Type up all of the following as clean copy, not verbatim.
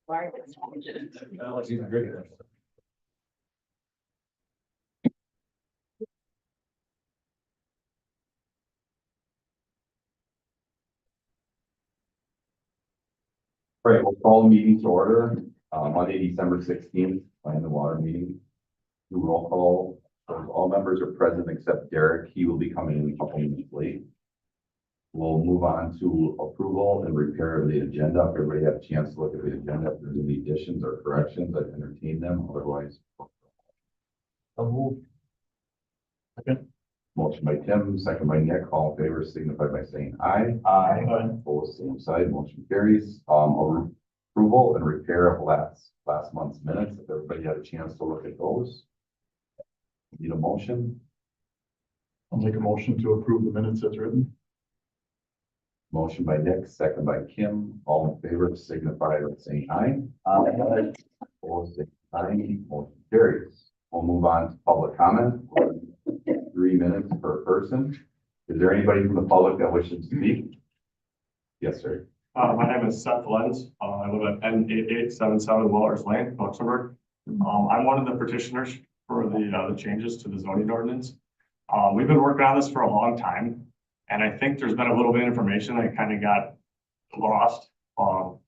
He's great. All right, we'll call the meeting to order, Monday, December 16th, plan the water meeting. Do roll call. All members are present except Derek. He will be coming in a couple minutes late. We'll move on to approval and repair of the agenda. If everybody had a chance to look at the agenda, if there's any additions or corrections, I'd entertain them. Otherwise, I'll move. Okay. motion by Tim, second by Nick. All in favor signify by saying aye. Aye. Opposed, same side. Motion carries. Approval and repair of last month's minutes. If everybody had a chance to look at those. Need a motion? I'll make a motion to approve the minutes as written. Motion by Nick, second by Kim. All in favor signify by saying aye. Aye. Opposed, same sign. Motion carries. We'll move on to public comment. 3 minutes per person. Is there anybody from the public that wishes to speak? Yes, sir. My name is Seth Lenz. I live at N8877 Wellers Lane, Luxembourg. I'm one of the petitioners for the changes to the zoning ordinance. We've been working on this for a long time, and I think there's been a little bit of information that kind of got lost while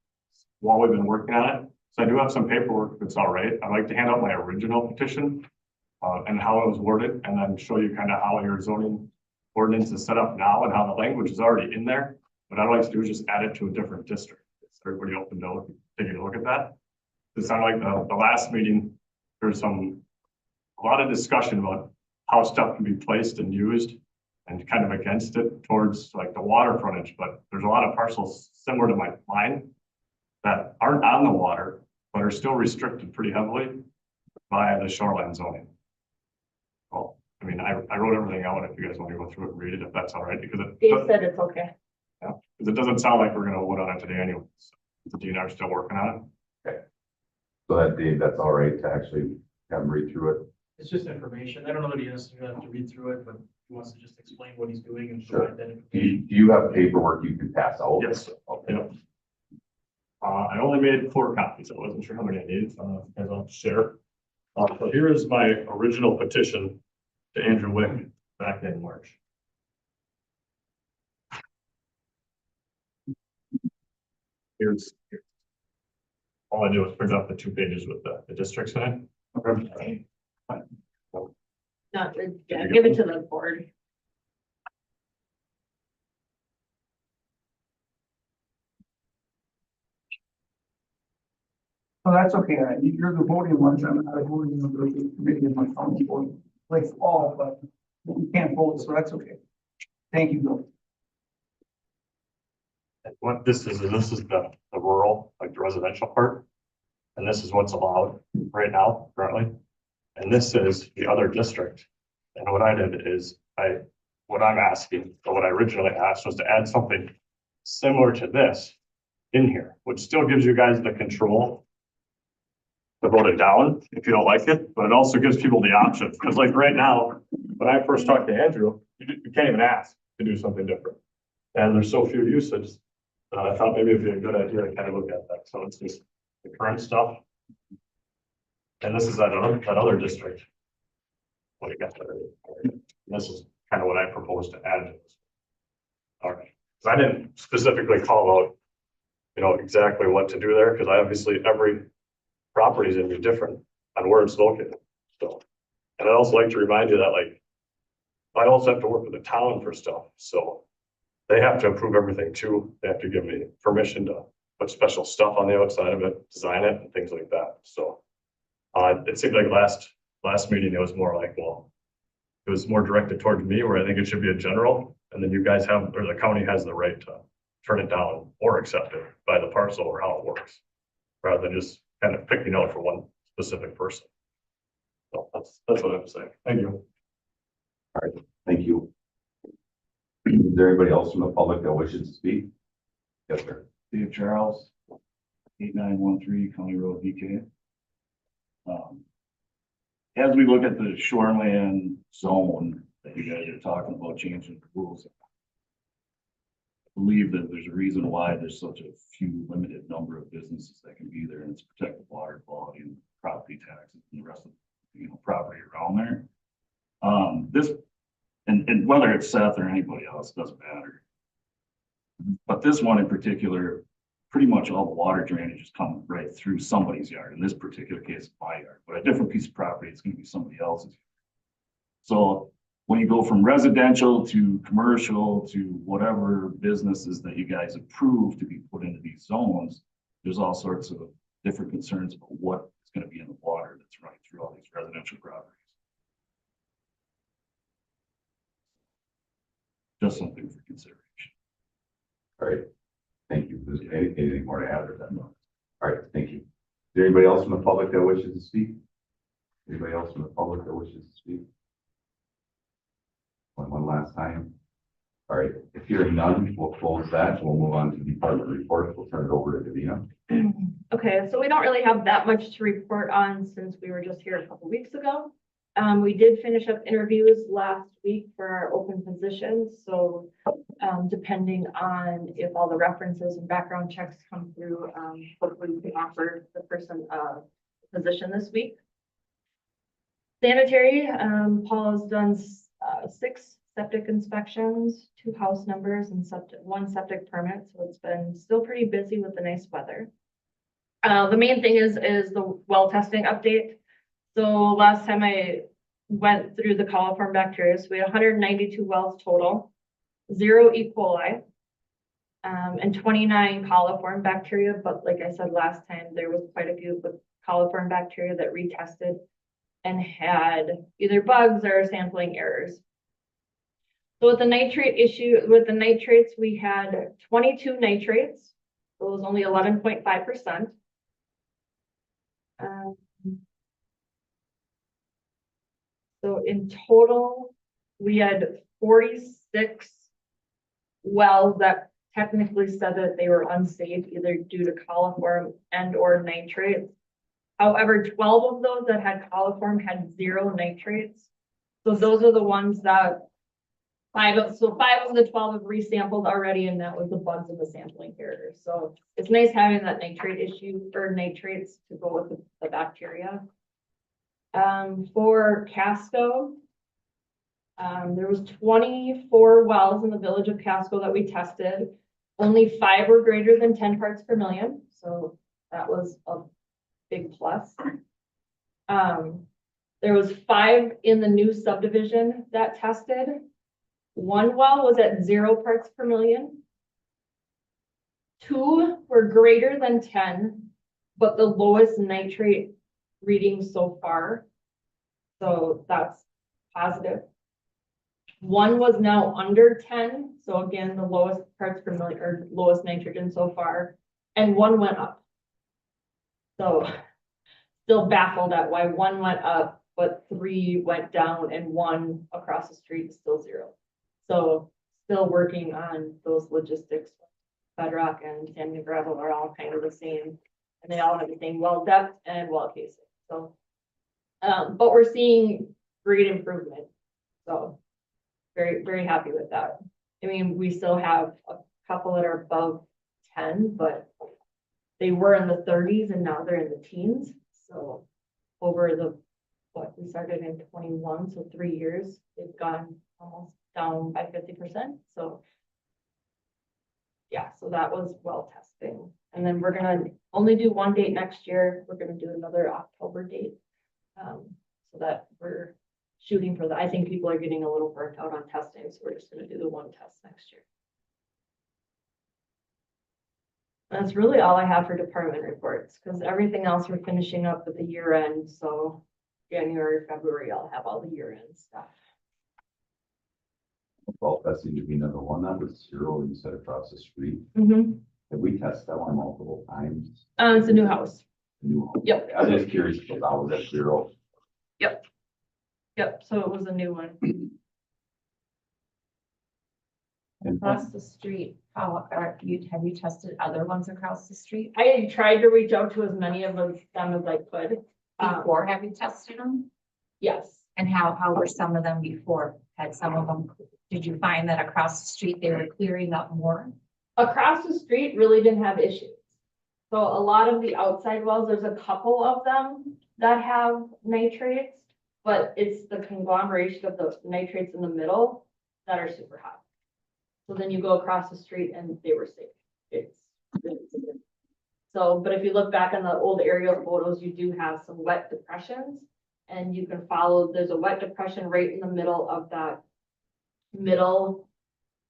we've been working on it. So I do have some paperwork if it's all right. I'd like to hand out my original petition and how it was worded, and then show you kind of how your zoning ordinance is set up now and how the language is already in there. What I'd like to do is just add it to a different district. Is everybody open to taking a look at that? It sounded like the last meeting, there's a lot of discussion about how stuff can be placed and used and kind of against it towards like the water frontage, but there's a lot of parcels similar to mine that aren't on the water, but are still restricted pretty heavily by the shoreline zoning. Well, I mean, I wrote everything out if you guys want to go through it and read it, if that's all right, because Dave said it's okay. yeah, because it doesn't sound like we're gonna vote on it today anyways. The DNR is still working on it. So that Dave, that's all right to actually have him read through it. It's just information. I don't know that he necessarily has to read through it, but he wants to just explain what he's doing and Sure. provide that Do information. you have paperwork you can pass out? Yes. Okay. Yeah. I only made 4 copies. I wasn't sure how many I needed, so I'll share. So here is my original petition to Andrew Wick back in March. Here's all I do is print out the 2 pages with the districts in it. Okay. Yeah, give it to the board. Oh, that's okay. You're the voting ones. I'm not a voting member of the committee of my county board. Like all, but you can't vote, so that's okay. Thank you, Bill. What this is the rural, like the residential part. And this is what's allowed right now, currently. And this is the other district. And what I did is what I'm asking, or what I originally asked was to add something similar to this in here, which still gives you guys the control to vote it down if you don't like it, but it also gives people the option. Because like right now, when I first talked to Andrew, you can't even ask to do something different. And there's so few uses. I thought maybe it'd be a good idea to kind of look at that. So it's just the current stuff. And this is that other district. What you got there. This is kind of what I proposed to add to this. All right. So I didn't specifically call out, exactly what to do there, because obviously every property is gonna be different on where it's located. So, and I'd also like to remind you that I also have to work with the town for stuff. So they have to approve everything too. They have to give me permission to put special stuff on the outside of it, design it and things like that. So it seemed like last meeting, it was more like, well, it was more directed towards me where I think it should be a general, and then you guys have, or the county has the right to turn it down or accept it by the parcel or how it works, rather than just kind of picking out for one specific person. So that's what I'm saying. Thank you. All right, thank you. Is there anybody else from the public that wishes to speak? Yes, sir. Dave Charles, 8913 County Road, DK. As we look at the shoreland zone that you guys are talking about changing the rules, believe that there's a reason why there's such a few limited number of businesses that can be there, and it's protect the water quality and property taxes and the rest of, property around there. This, and whether it's Seth or anybody else, doesn't matter. But this one in particular, pretty much all the water drainage is coming right through somebody's yard. In this particular case, it's my yard, but a different piece of property, it's gonna be somebody else's. So when you go from residential to commercial to whatever businesses that you guys approve to be put into these zones, there's all sorts of different concerns about what is gonna be in the water that's running through all these residential properties. Just something for consideration. All right, thank you. Is there anything more to add or that? All right, thank you. Is there anybody else from the public that wishes to speak? Anybody else from the public that wishes to speak? One last time. All right, if hearing none, we'll close that. We'll move on to department reports. We'll turn it over to Davina. Okay, so we don't really have that much to report on since we were just here a couple weeks ago. We did finish up interviews last week for our open positions, so depending on if all the references and background checks come through, hopefully we can offer the person a position this week. Sanitary, Paul has done 6 septic inspections, 2 house numbers, and 1 septic permit, so it's been still pretty busy with the nice weather. The main thing is the well testing update. So last time I went through the coliform bacteria, so we had 192 wells total, 0 E. coli, and 29 coliform bacteria. But like I said last time, there was quite a few with coliform bacteria that retested and had either bugs or sampling errors. So with the nitrate issue, with the nitrates, we had 22 nitrates. So it was only 11.5%. So in total, we had 46 wells that technically said that they were unsafe, either due to coliform and or nitrates. However, 12 of those that had coliform had 0 nitrates. So those are the ones that 5 of the 12 have resampled already, and that was the bugs of the sampling here. So it's nice having that nitrate issue or nitrates to go with the bacteria. For Casco, there was 24 wells in the village of Casco that we tested. Only 5 were greater than 10 parts per million. So that was a big plus. There was 5 in the new subdivision that tested. 1 well was at 0 parts per million. 2 were greater than 10, but the lowest nitrate reading so far. So that's positive. 1 was now under 10. So again, the lowest parts per million or lowest nitrogen so far, and 1 went up. So still baffled at why 1 went up, but 3 went down and 1 across the street is still 0. So still working on those logistics. Bedrock and sand and gravel are all kind of the same, and they all have the same well depth and well casing. So, but we're seeing great improvement. So very, very happy with that. I mean, we still have a couple that are above 10, but they were in the 30s and now they're in the teens. So over we started in 21, so 3 years, they've gone almost down by 50%. So yeah, so that was well testing. And then we're gonna only do 1 date next year. We're gonna do another October date. So that we're shooting for that. I think people are getting a little burnt out on testing, so we're just gonna do the 1 test next year. That's really all I have for department reports, because everything else we're finishing up with the year end. So January, February, I'll have all the year end stuff. Well, that seemed to be another one. That was 0 you said across the street. Mm-hmm. Have we tested that one multiple times? It's a new house. New home. Yep. I was just curious because I was at 0. Yep, so it was a new one. And Across the street, have you tested other ones across the street? I tried to reach out to as many of them as I could. Before, have you tested them? Yes. And how were some of them before? Had some of them, did you find that across the street they were clearing up more? Across the street really didn't have issues. So a lot of the outside wells, there's a couple of them that have nitrates, but it's the conglomeration of the nitrates in the middle that are super hot. So then you go across the street and they were safe. So, but if you look back on the old aerial photos, you do have some wet depressions. And you can follow, there's a wet depression right in the middle of that middle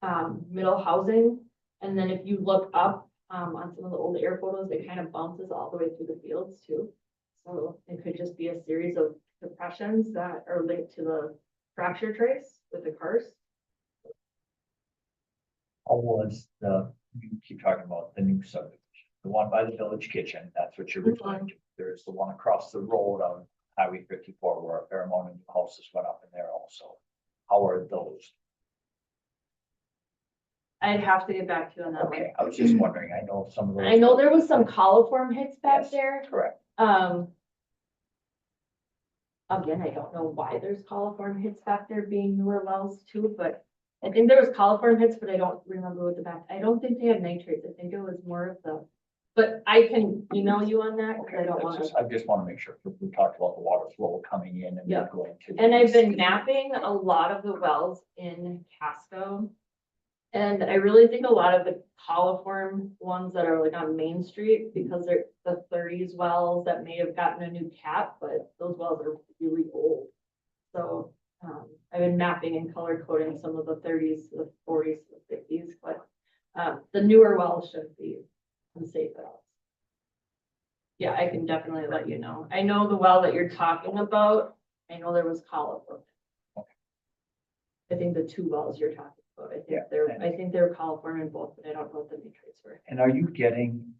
housing. And then if you look up, on some of the old air photos, it kind of bounces all the way through the fields too. So it could just be a series of depressions that are linked to the fracture trace with the karst. How was you keep talking about the new subdivision, the one by the Village Kitchen, that's what you're referring to. There's the one across the road on Highway 54 where a fair amount of new houses went up in there also. How are those? I'd have to get back to you on that one. Okay, I was just wondering, I know some of those. I know there was some coliform hits back Yes. there. Correct. Again, I don't know why there's coliform hits back there being newer wells too, but I think there was coliform hits, but I don't remember what the back, I don't think they had nitrates. I think it was more of the, but I can email you on that because I don't want to. I just want to make sure, we talked about the water flow coming in and Yeah. going to. And I've been mapping a lot of the wells in Casco. And I really think a lot of the coliform ones that are like on Main Street, because they're the 30s wells that may have gotten a new cap, but those wells are really old. So I've been mapping and color coding some of the 30s, the 40s, the 50s, but the newer wells shouldn't be unsafe at all. Yeah, I can definitely let you know. I know the well that you're talking about. I know there was coliform. I think the two wells you're talking about, I think they're coliform in both, but I don't know what the nitrates were. And are you getting,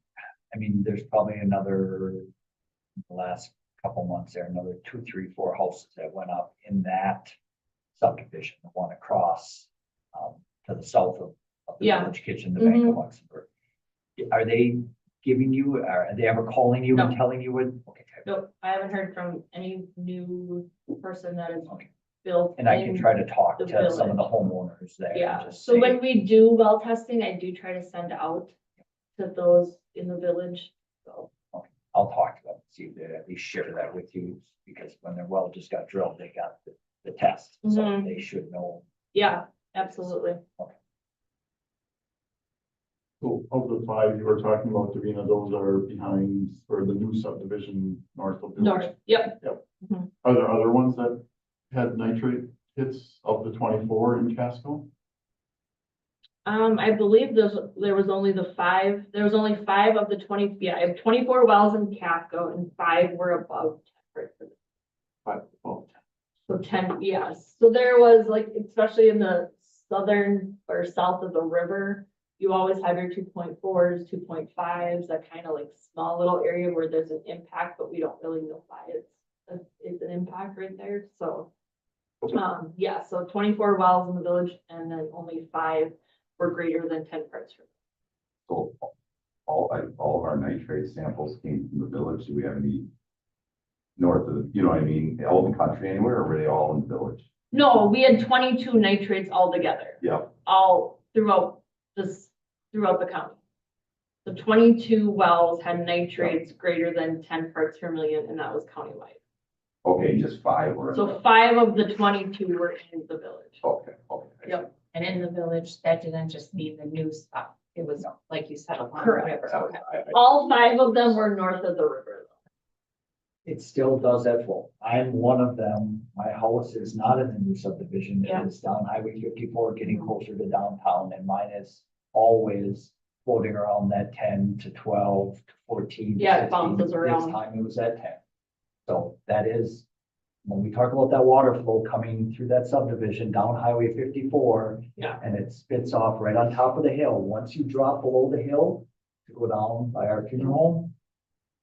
I mean, there's probably another, the last couple months there, another 2, 3, 4 houses that went up in that subdivision, the one across to the south of the Yeah. Village Kitchen, the Bank of Mhm. Luxembourg. Are they giving you, are they ever calling you and No. telling you what? Okay. Nope, I haven't heard from any new person that is Okay. built. And I can in try to talk the to some of the village. homeowners there. and Yeah, just so say, when we do well testing, I do try to send out to those in the village, so. I'll talk to them, see if they at least share that with you, because when their well just got drilled, they got the test, so Mhm. they should know. Yeah, absolutely. So of the 5 you were talking about, Davina, those are behind, or the new subdivision north of. Village. North, yep. Are there other ones that had nitrate hits of the 24 in Casco? I believe there was only 5 of the 20, yeah, I have 24 wells in Casco and 5 were above 10%. 5, well, So 10, yes. So there was like, especially in the southern or south of the river, you always have your 2.4s, 2.5s, that kind of like small little area where there's an impact, but we don't really know why it's an impact right there. So, yeah, so 24 wells in the village and then only 5 were greater than 10 parts per So all of our nitrate samples came from the village. Do we have any north of, you know what I mean, all in the country anywhere, or were they all in the village? No, we had 22 nitrates altogether, Yeah, all throughout the county. The 22 wells had nitrates greater than 10 parts per million, and that was countywide. okay, just 5 were. So 5 of the 22 were in the village. Okay. Yep. And in the village, that didn't just mean the new stuff. It was, like you said, along the Correct. river. Okay. All 5 of them were north of the river. It still does that flow. I'm one of them. My house is not in the new subdivision. Yeah. It is down Highway 54, getting closer to downtown, and mine is always floating around that 10 to 12 to 14. to Yeah, it 16. bounces around. This time it was at 10. So that is, when we talk about that water flow coming through that subdivision down Highway 54. Yeah. And it spits off right on top of the hill. Once you drop below the hill to go down by our funeral home,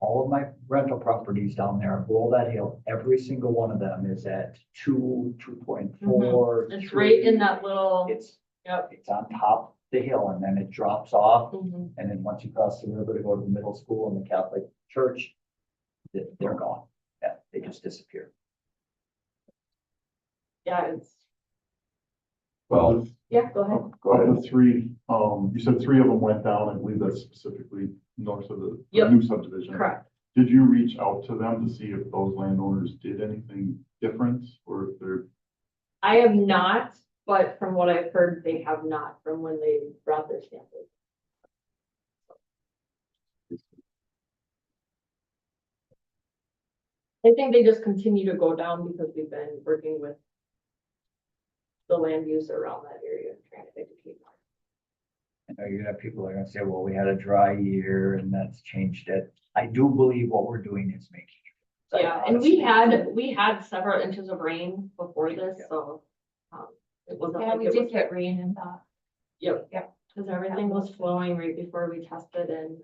all of my rental properties down there below that hill, every single one of them is at 2, 2.4. It's right in that little, It's, yep. it's on top of the hill and then it drops off. Mhm. And then once you cross the river to go to the middle school and the Catholic church, they're gone. Yeah, they just disappear. Yeah, it's, Well, Yeah, go ahead. Of the three, you said three of them went down. I believe that's specifically north of the Yep. new subdivision. Correct. Did you reach out to them to see if those landowners did anything different or if they're, I have not, but from what I've heard, they have not from when they brought their samples. I think they just continue to go down because we've been working with the land use around that area, trying to educate. I know you're gonna have people that are gonna say, well, we had a dry year and that's changed it. I do believe what we're doing is making. it. Yeah, and we had several inches of rain before this, so, it wasn't Yeah, like we it did was. get rain and that. Yep. Yep. Cause everything was flowing right before we tested and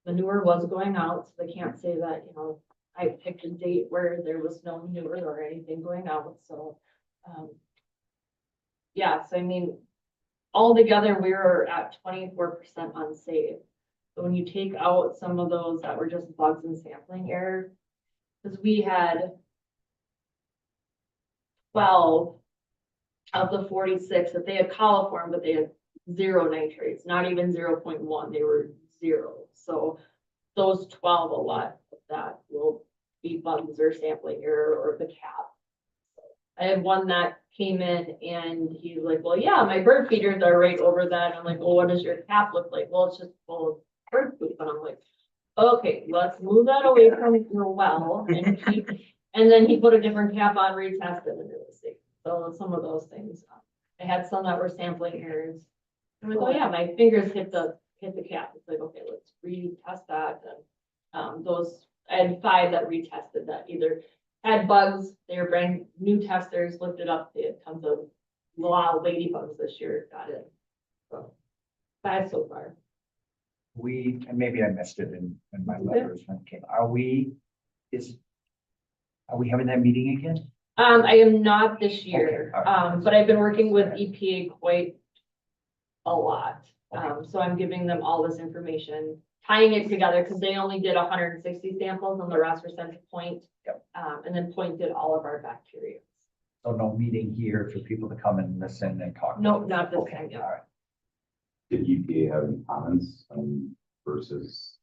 manure was going out, so they can't say that, you know, I picked a date where there was no manure or anything going out, so, yeah, so I mean, altogether, we were at 24% unsafe. So when you take out some of those that were just bugs and sampling error, because we had 12 of the 46 that they had coliform, but they had 0 nitrates, not even 0.1, they were 0. So those 12, a lot of that will be bugs or sampling error or the cap. I had one that came in and he's like, well, yeah, my bird feeders are right over that. I'm like, well, what does your cap look like? Well, it's just full of bird poop. And I'm like, okay, let's move that away from your well and keep, and then he put a different cap on, retested and it was safe. So some of those things, I had some that were sampling errors. I'm like, oh yeah, my fingers hit the cap. It's like, okay, let's retest that. And those, I had 5 that retested that either had bugs, they were brand new testers, looked it up, they had tons of wild ladybugs this year, got it. So 5 so far. And maybe I missed it in my letters when it came, are we having that meeting again? I am not this year, Okay, all right. but I've been working with EPA quite a lot. So I'm giving them all this information, tying it together, because they only did 160 samples and the rest were sent to Point. Yep. And then Point did all of our bacteria. So no meeting here for people to come and listen and talk? No, not this Okay, time, all yeah. right. Did EPA have any comments versus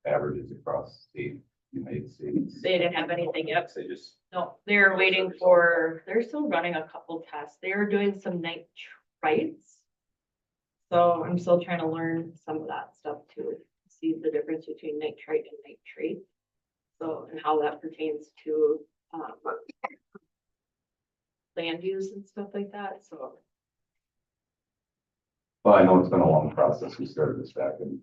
averages across the United States? They didn't have anything yet. They just, No, they're waiting for, they're still running a couple tests. They are doing some nitrites. So I'm still trying to learn some of that stuff too, see the difference between nitrite and nitrate. So, and how that pertains to, land use and stuff like that, so. well, I know it's been a long process. We started this back in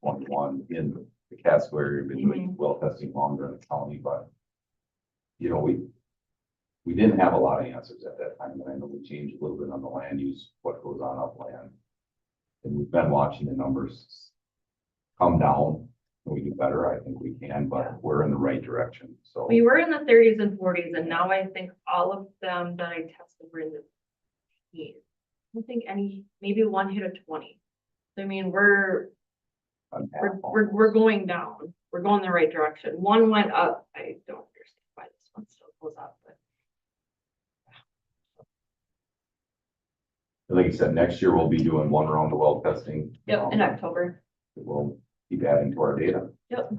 21 in the Casco area, been doing well testing longer in the county, but you know, we didn't have a lot of answers at that time, and I know we changed a little bit on the land use, what goes on upland. And we've been watching the numbers come down. Can we do better? I think we can, but we're in the right direction, so. We were in the 30s and 40s, and now I think all of them that I tested were in the teens. I don't think any, maybe one hit a 20. So, I mean, we're going down. We're going the right direction. One went up. I don't understand why this one still goes up, but Like I said, next year we'll be doing 1 round of well testing. yep, in October. We'll keep adding to our data. Yep.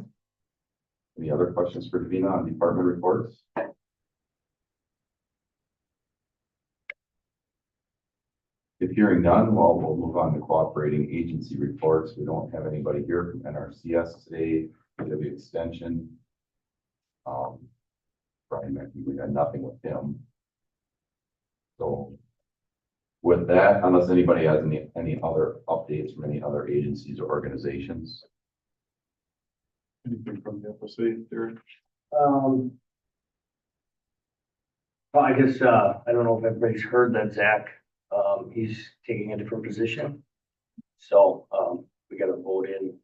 Any other questions for Davina on department reports? If hearing none, well, we'll move on to cooperating agency reports. We don't have anybody here from NRCS today, PW Extension. Brian Mackey, we got nothing with him. So with that, unless anybody has any other updates from any other agencies or organizations. anything from the FSA there? Well, I guess, I don't know if everybody's heard that Zach, he's taking a different position. So, we gotta vote in,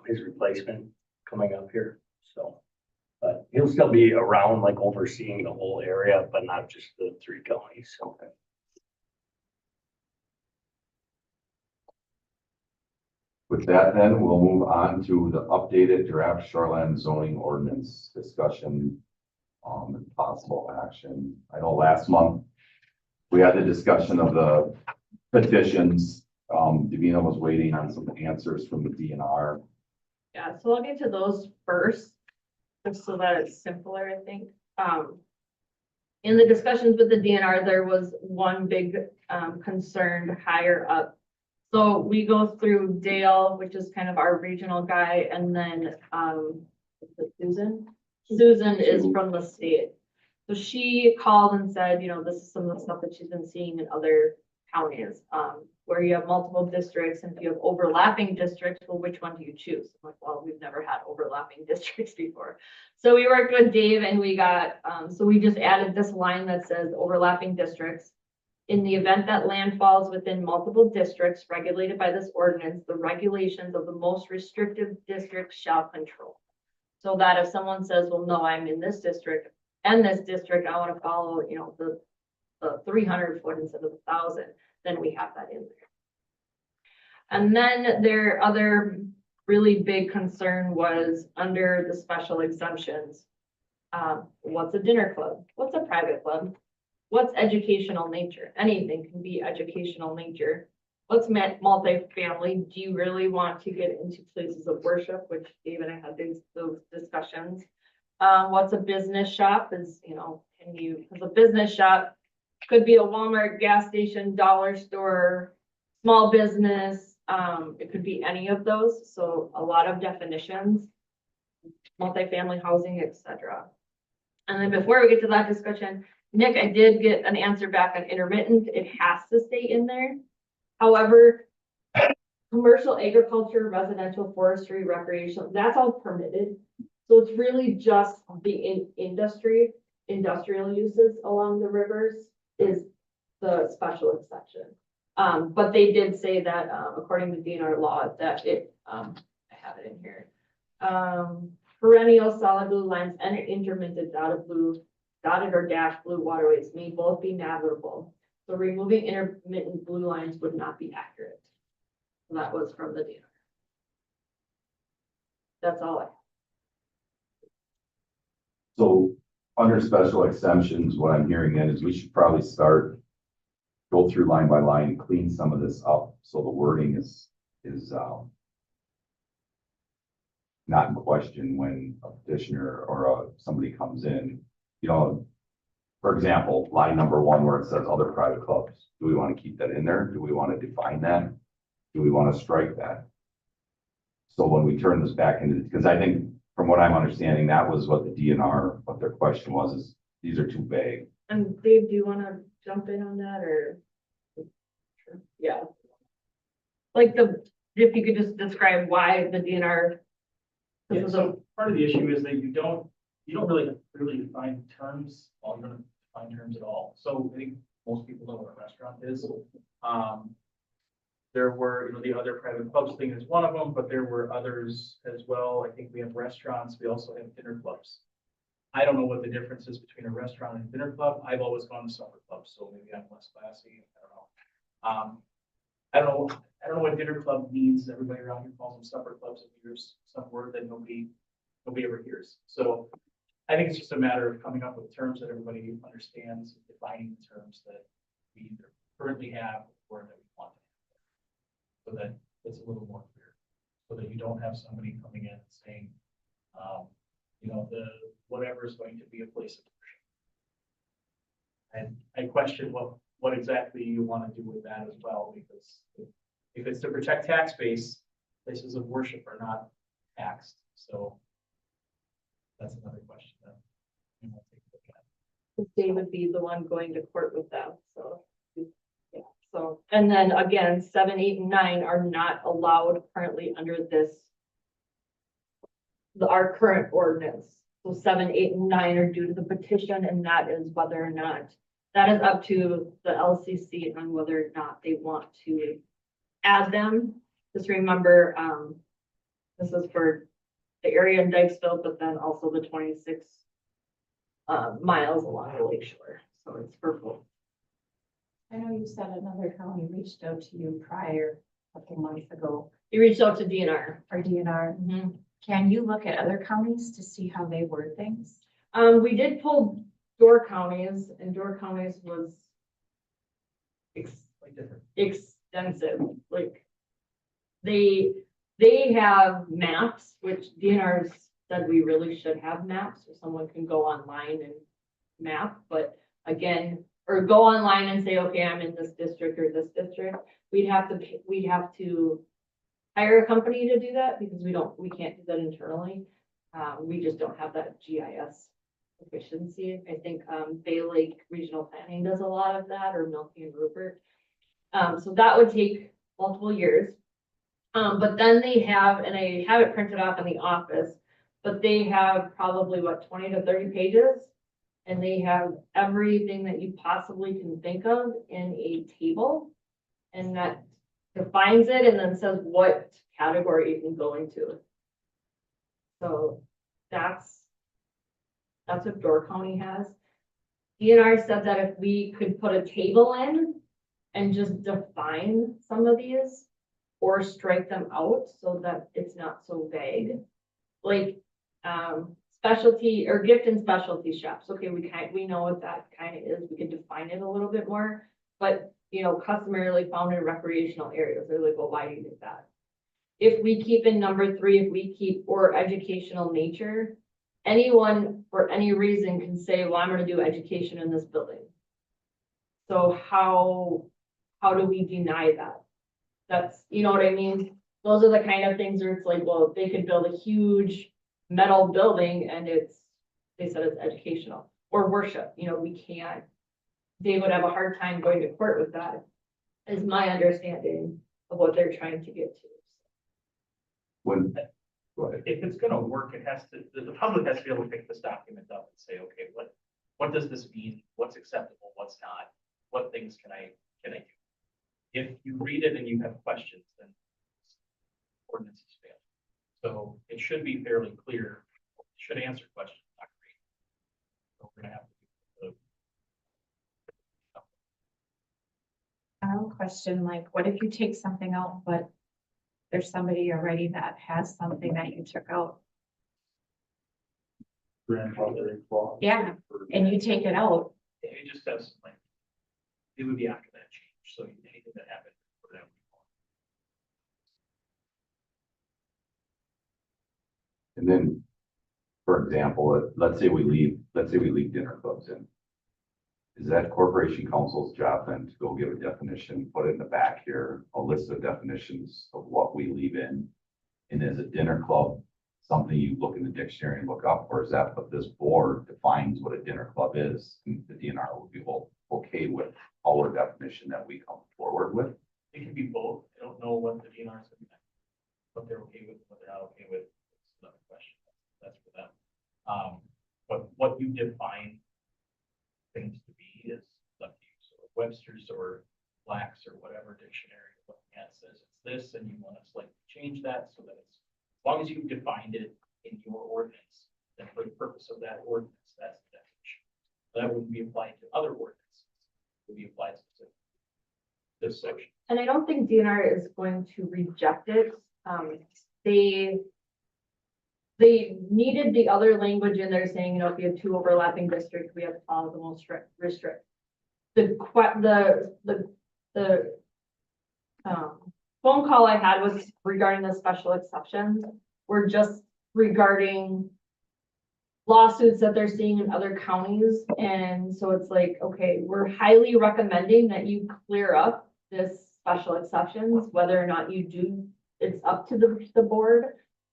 his replacement coming up here, so. But he'll still be around, like overseeing the whole area, but not just the 3 counties, so. With that, then we'll move on to the updated draft shoreline zoning ordinance discussion. And possible action. I know last month We had the discussion of the petitions. Davina was waiting on some answers from the DNR. Yeah, so I'll get to those first, just so that it's simpler, I think. In the discussions with the DNR, there was one big, concern higher up. So we go through Dale, which is kind of our regional guy, and then, is it Susan? Susan is from the state. So she called and said, this is some of the stuff that she's been seeing in other counties, where you have multiple districts, and if you have overlapping districts, well, which one do you choose? I'm like, well, we've never had overlapping districts before. So we worked with Dave and we got, so we just added this line that says overlapping districts. In the event that land falls within multiple districts regulated by this ordinance, the regulations of the most restrictive district shall control. So that if someone says, well, no, I'm in this district and this district, I want to follow, the 300 foot instead of 1,000, then we have that in there. And then their other really big concern was under the special exemptions. What's a dinner club? What's a private club? What's educational nature? Anything can be educational nature. What's multifamily? Do you really want to get into places of worship, which Dave and I had those discussions? What's a business shop is, because a business shop could be a Walmart, gas station, dollar store, small business. It could be any of those. So a lot of definitions, multifamily housing, etc. And then before we get to that discussion, Nick, I did get an answer back on intermittent. It has to stay in there. However, commercial agriculture, residential forestry, recreational, that's all permitted. So it's really just the industrial uses along the rivers is the special exception. But they did say that, according to DNR law, that I have it in here. Perennial solid blue lines and intermittent dotted or dashed blue waterways may both be navigable. So removing intermittent blue lines would not be accurate. So that was from the DNR. That's all I have. So under special exemptions, what I'm hearing is we should probably go through line by line, clean some of this up, so the wording is not in question when a petitioner or somebody comes in. For example, line number 1 where it says other private clubs. Do we want to keep that in there? Do we want to define that? Do we want to strike that? So when we turn this back into, because I think from what I'm understanding, that was what the DNR, what their question was, is these are too vague. And Dave, do you want to jump in on that or? Sure. Yeah. Like if you could just describe why the DNR. Yeah, so part of the issue is that you don't really define terms, well, you don't define terms at all. So I think most people know what a restaurant is. There were, the other private clubs thing is one of them, but there were others as well. I think we have restaurants. We also have dinner clubs. I don't know what the difference is between a restaurant and a dinner club. I've always gone to supper clubs, so maybe I'm less classy. I don't know what dinner club means. Everybody around here calls them supper clubs, and there's some word that nobody ever hears. So I think it's just a matter of coming up with terms that everybody understands, defining the terms that we either currently have or that we want to have, so that it's a little more clear, so that you don't have somebody coming in and saying, the whatever is going to be a place of worship. And I question what exactly you want to do with that as well, because if it's to protect tax base, places of worship are not taxed. So that's another question that we want to take a look at. Dave would be the one going to court with them, so. Yeah, so, and then again, 7, 8, and 9 are not allowed currently under our current ordinance. So 7, 8, and 9 are due to the petition, and that is whether or not, that is up to the LCC on whether or not they want to add them. Just remember, this is for the area in Dykesville, but then also the 26 miles along the lake shore. So it's for both. I know you said another county reached out to you prior, a couple months ago, You reached out to DNR. or DNR. Can you look at other counties to see how they word things? We did pull Door counties, and Door counties was Like different. extensive, like. They have maps, which DNR said we really should have maps, so someone can go online and map, but again, or go online and say, okay, I'm in this district or this district. We'd have to hire a company to do that because we can't do that internally. We just don't have that GIS efficiency. I think, Bay Lake Regional Planning does a lot of that, or Milky and Rupert. So that would take multiple years. But then they have, and I have it printed off in the office, but they have probably what, 20 to 30 pages? And they have everything that you possibly can think of in a table. And that defines it and then says what category you can go into. So that's what Door County has. DNR said that if we could put a table in and just define some of these, or strike them out so that it's not so vague. Like, specialty or gift and specialty shops. Okay, we know what that kind of is. We can define it a little bit more, but customarily found in recreational areas. They're like, well, why do you do that? If we keep in number 3, if we keep or educational nature, anyone for any reason can say, well, I'm going to do education in this building. So how do we deny that? That's, you know what I mean? Those are the kind of things where it's like, well, they could build a huge metal building and they said it's educational or worship, we can't, they would have a hard time going to court with that, is my understanding of what they're trying to get to. Go ahead. If it's gonna work, it has to, the public has to be able to pick this document up and say, okay, what does this mean? What's acceptable? What's not? What things can I do? If you read it and you have questions, then ordinance is failed. So it should be fairly clear, it should answer questions, not create. So we're gonna have to do I have a question, like, what if you take something out, but there's somebody already that has something that you took out? Grandfathering clause. Yeah, and you take it out. it just says, like, it would be after that change, so anything that happened for them. And then, for example, let's say we leave dinner clubs in. Is that corporation council's job then to go give a definition, put in the back here, a list of definitions of what we leave in? And is a dinner club something you look in the dictionary and look up, or is that what this board defines what a dinner club is? And the DNR would be okay with our definition that we come forward with? It could be both. I don't know what the DNR is, what they're okay with, what they're not okay with. It's another question. That's for them. But what you define things to be is up to you. So Webster's or Black's or whatever dictionary you're looking at says it's this, and you want to slightly change that so that it's, as long as you've defined it in your ordinance, then for the purpose of that ordinance, that's the definition. That wouldn't be applied to other ordinances. It would be applied to this section. And I don't think DNR is going to reject it. They needed the other language in there saying, if you have 2 overlapping districts, we have to follow the most restrict. The phone call I had was regarding the special exceptions. We're just regarding lawsuits that they're seeing in other counties. And so it's like, okay, we're highly recommending that you clear up this special exceptions, whether or not you do, it's up to the board.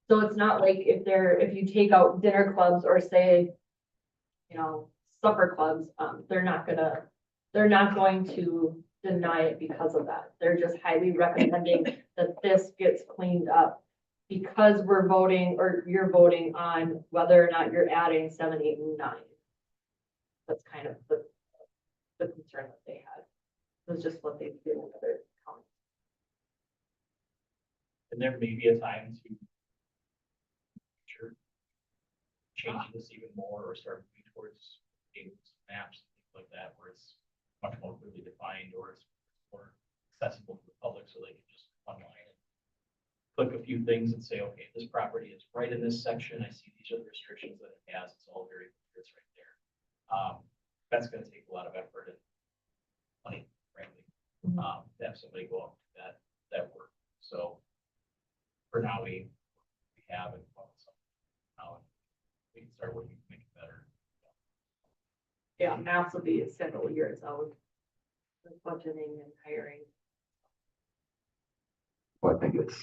So it's not like if you take out dinner clubs or say, supper clubs, they're not going to deny it because of that. They're just highly recommending that this gets cleaned up because we're voting, or you're voting on whether or not you're adding 7, 8, and 9. That's kind of the concern that they had. It was just what they do in other counties. And there may be a time to change this even more or start moving towards tables, maps, things like that, where it's much more clearly defined or it's more accessible to the public so they can just online and click a few things and say, okay, this property is right in this section. I see these are the restrictions that it has. It's all very clear. It's right there. That's going to take a lot of effort and money, frankly. to have somebody go up to that work. So for now, we have it. Now we can start working to make it better. Yeah, maps will be several years out. With budgeting and hiring. But I think it's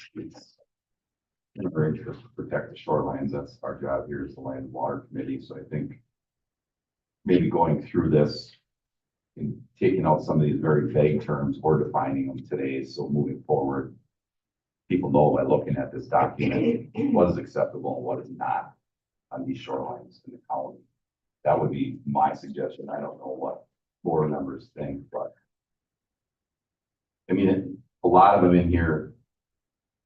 in our interest to protect the shorelines. That's our job here as the Land and Water Committee. So I think maybe going through this and taking out some of these very vague terms or defining them today. So moving forward, people know by looking at this document, what is acceptable and what is not on these shorelines in the county. That would be my suggestion. I don't know what board members think, but I mean, a lot of them in here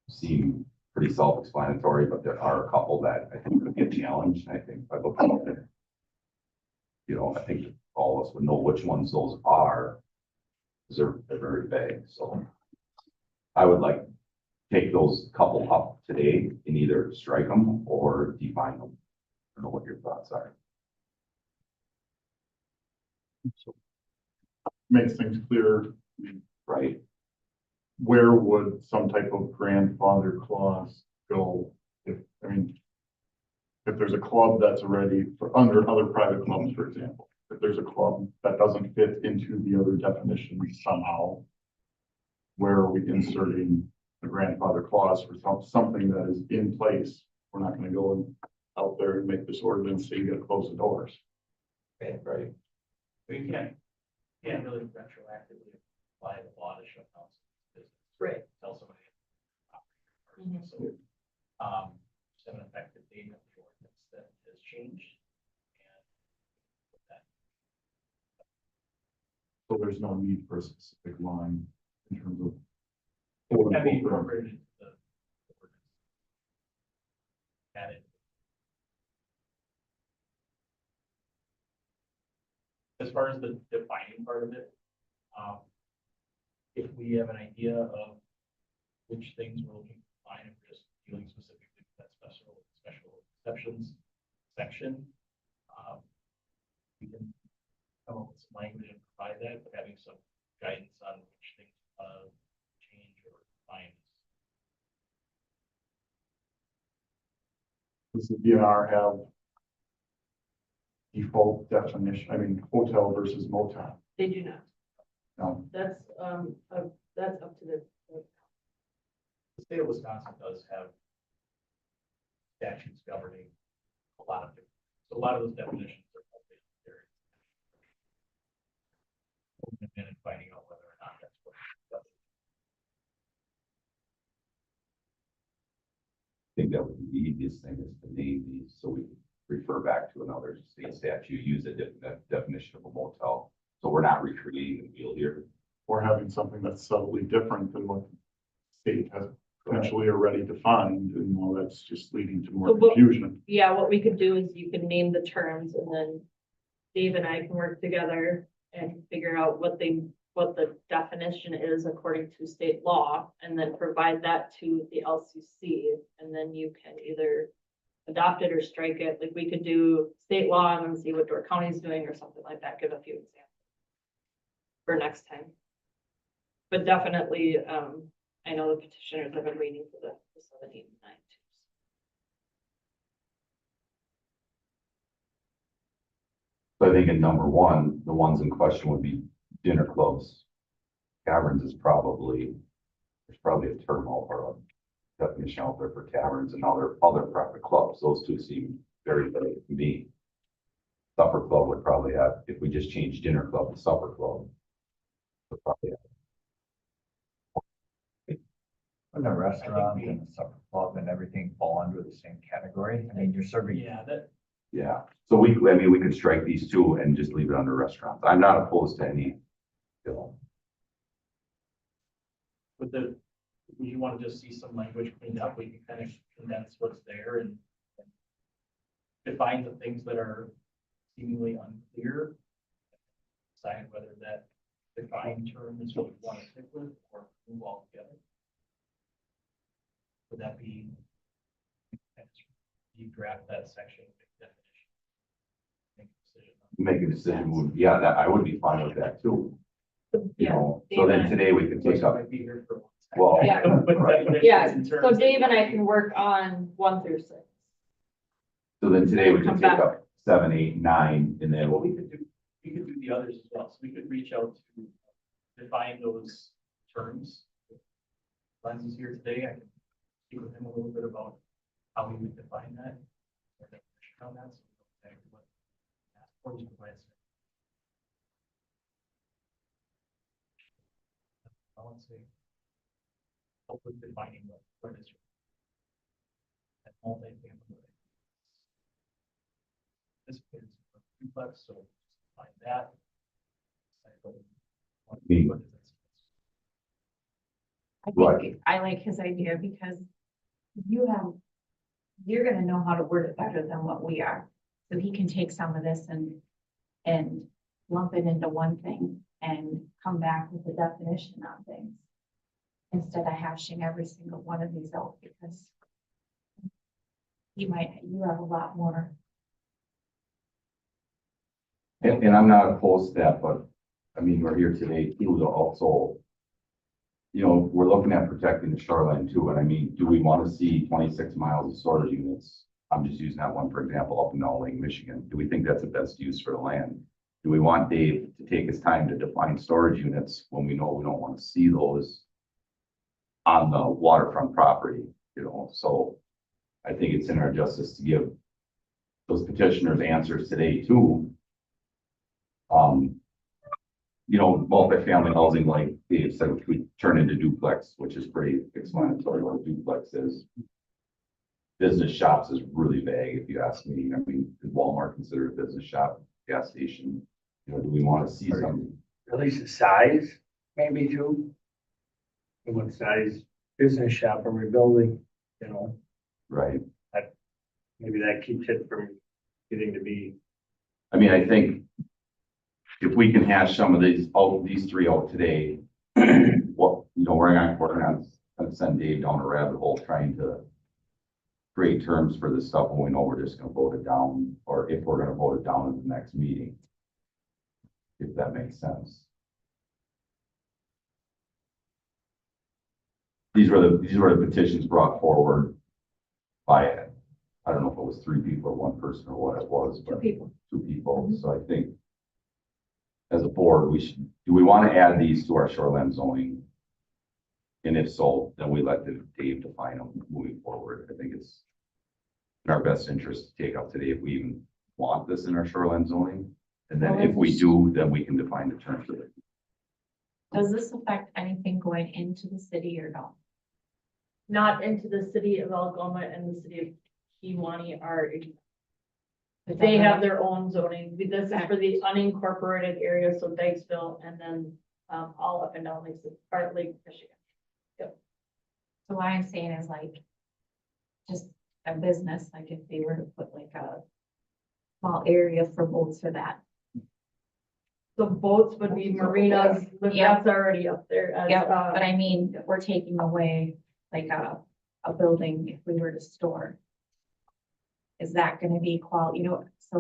seem pretty self-explanatory, but there are a couple that I think could get challenged. I think by looking at it, you know, I think all of us would know which ones those are. Because they're very vague, so I would like to take those couple up today and either strike them or define them. I don't know what your thoughts are. Makes things clearer. Right? Where would some type of grandfather clause go? If there's a club that's already for under other private clubs, for example, if there's a club that doesn't fit into the other definition somehow, where are we inserting the grandfather clause for something that is in place? We're not gonna go out there and make this ordinance say you gotta close the doors. Right. We can't really retroactively apply the law to shut down some business. Right. Tell somebody. Mhm. So, just have an effective date of the ordinance that has changed. And that, So there's no need for a specific line in terms of. can be incorporated into the ordinance. Added. As far as the defining part of it, if we have an idea of which things we're looking to define, if we're just dealing specifically with that special exceptions section, we can come up with some language and provide that, but having some guidance on which things change or define. Does the DNR have default definition, hotel versus motel? They do not. No, That's up to the. The state of Wisconsin does have statutes governing a lot of different, so a lot of those definitions are there. And finding out whether or not that's what. I think that would be the easiest thing is to name these so we can refer back to another state statute, use a definition of a motel. So we're not recreating the wheel here. or having something that's subtly different than what the state has potentially already defined, and now that's just leading to So more what- confusion. Yeah, what we could do is you can name the terms and then Dave and I can work together and figure out what the definition is according to state law and then provide that to the LCC. And then you can either adopt it or strike it. Like we could do state law and then see what Door County's doing or something like that. Give a few examples for next time. But definitely, I know the petitioners have been waiting for the 7, 8, and 9 too. So I think in number one, the ones in question would be dinner clubs. Taverns is probably, there's probably a term out or a definition out there for taverns and other private clubs. Those two seem very vague to me. Supper club would probably have, if we just change dinner club to supper club. would probably have- And the restaurant and the supper club and everything fall under the same category. I mean, you're serving. Yeah, that, Yeah, so we could strike these two and just leave it under restaurants. I'm not opposed to any, you know, with the, would you want to just see some language cleaned up? We can kind of condense what's there and define the things that are seemingly unclear. Decide whether that defined term is what we want to stick with or move all together. Would that be? You draft that section, make definition. Make a decision. make a decision would, yeah, that, I would be fine with that too. you Yeah, know, Dave so and then I- today we can take up, Might be here for a long time. well, Yeah. But definitions Yeah, in so terms of- Dave and I can work on 1 through 6. so then today we can Come take back. up 7, 8, 9, and then Well, we could do the others as well. So we could reach out to define those terms. Lens is here today. I can speak with him a little bit about how we would define that. Or definition on that. So we know exactly what. Or we can provide some- I want to say. Hopefully defining what is. That multi-family. This is a duplex, so find that. Me. I think I like his idea because you're gonna know how to word it better than what we are. So he can take some of this and lump it into one thing and come back with a definition on things. Instead of hashing every single one of these out because you have a lot more. And I'm not opposed to that, but, I mean, we're here today too, to also, you know, we're looking at protecting the shoreline too, and I mean, do we want to see 26 miles of storage units? I'm just using that one for example, up in Null Lake, Michigan. Do we think that's the best use for the land? Do we want Dave to take his time to define storage units when we know we don't want to see those on the waterfront property, you know? So I think it's in our justice to give those petitioners answers today too. You know, multifamily housing, like Dave said, which we turn into duplex, which is pretty explanatory what a duplex is. Business shops is really vague, if you ask me. I mean, is Walmart considered a business shop, gas station? You know, do we want to see some, At least the size, maybe too. And what size business shop are we building, you know, right? maybe that keeps it from getting to be. I mean, I think if we can hash some of these 3 out today, what, you know, we're gonna send Dave down a rabbit hole trying to create terms for this stuff when we know we're just gonna vote it down, or if we're gonna vote it down in the next meeting. If that makes sense. These were the petitions brought forward by, I don't know if it was 3 people or 1 person or what it was, 2 but people. 2 people. So I think as a board, do we want to add these to our shoreline zoning? And if so, then we let Dave define them moving forward. I think it's in our best interest to take up today if we even want this in our shoreline zoning. And then if we do, then we can define the terms of it. Does this affect anything going into the city or no? Not into the city of Algoma and the city of Kiwanee are, Is they that have their own zoning. This is for the unincorporated area, so Dykesville and then all up and down Lake Michigan. So what I'm saying is like, just a business, like if they were to put like a small area for boats for that. So boats would be marinas, but Yeah. that's already up there as, Yeah, but I mean, we're taking away like a building if we were to store. Is that gonna be quality, you know, so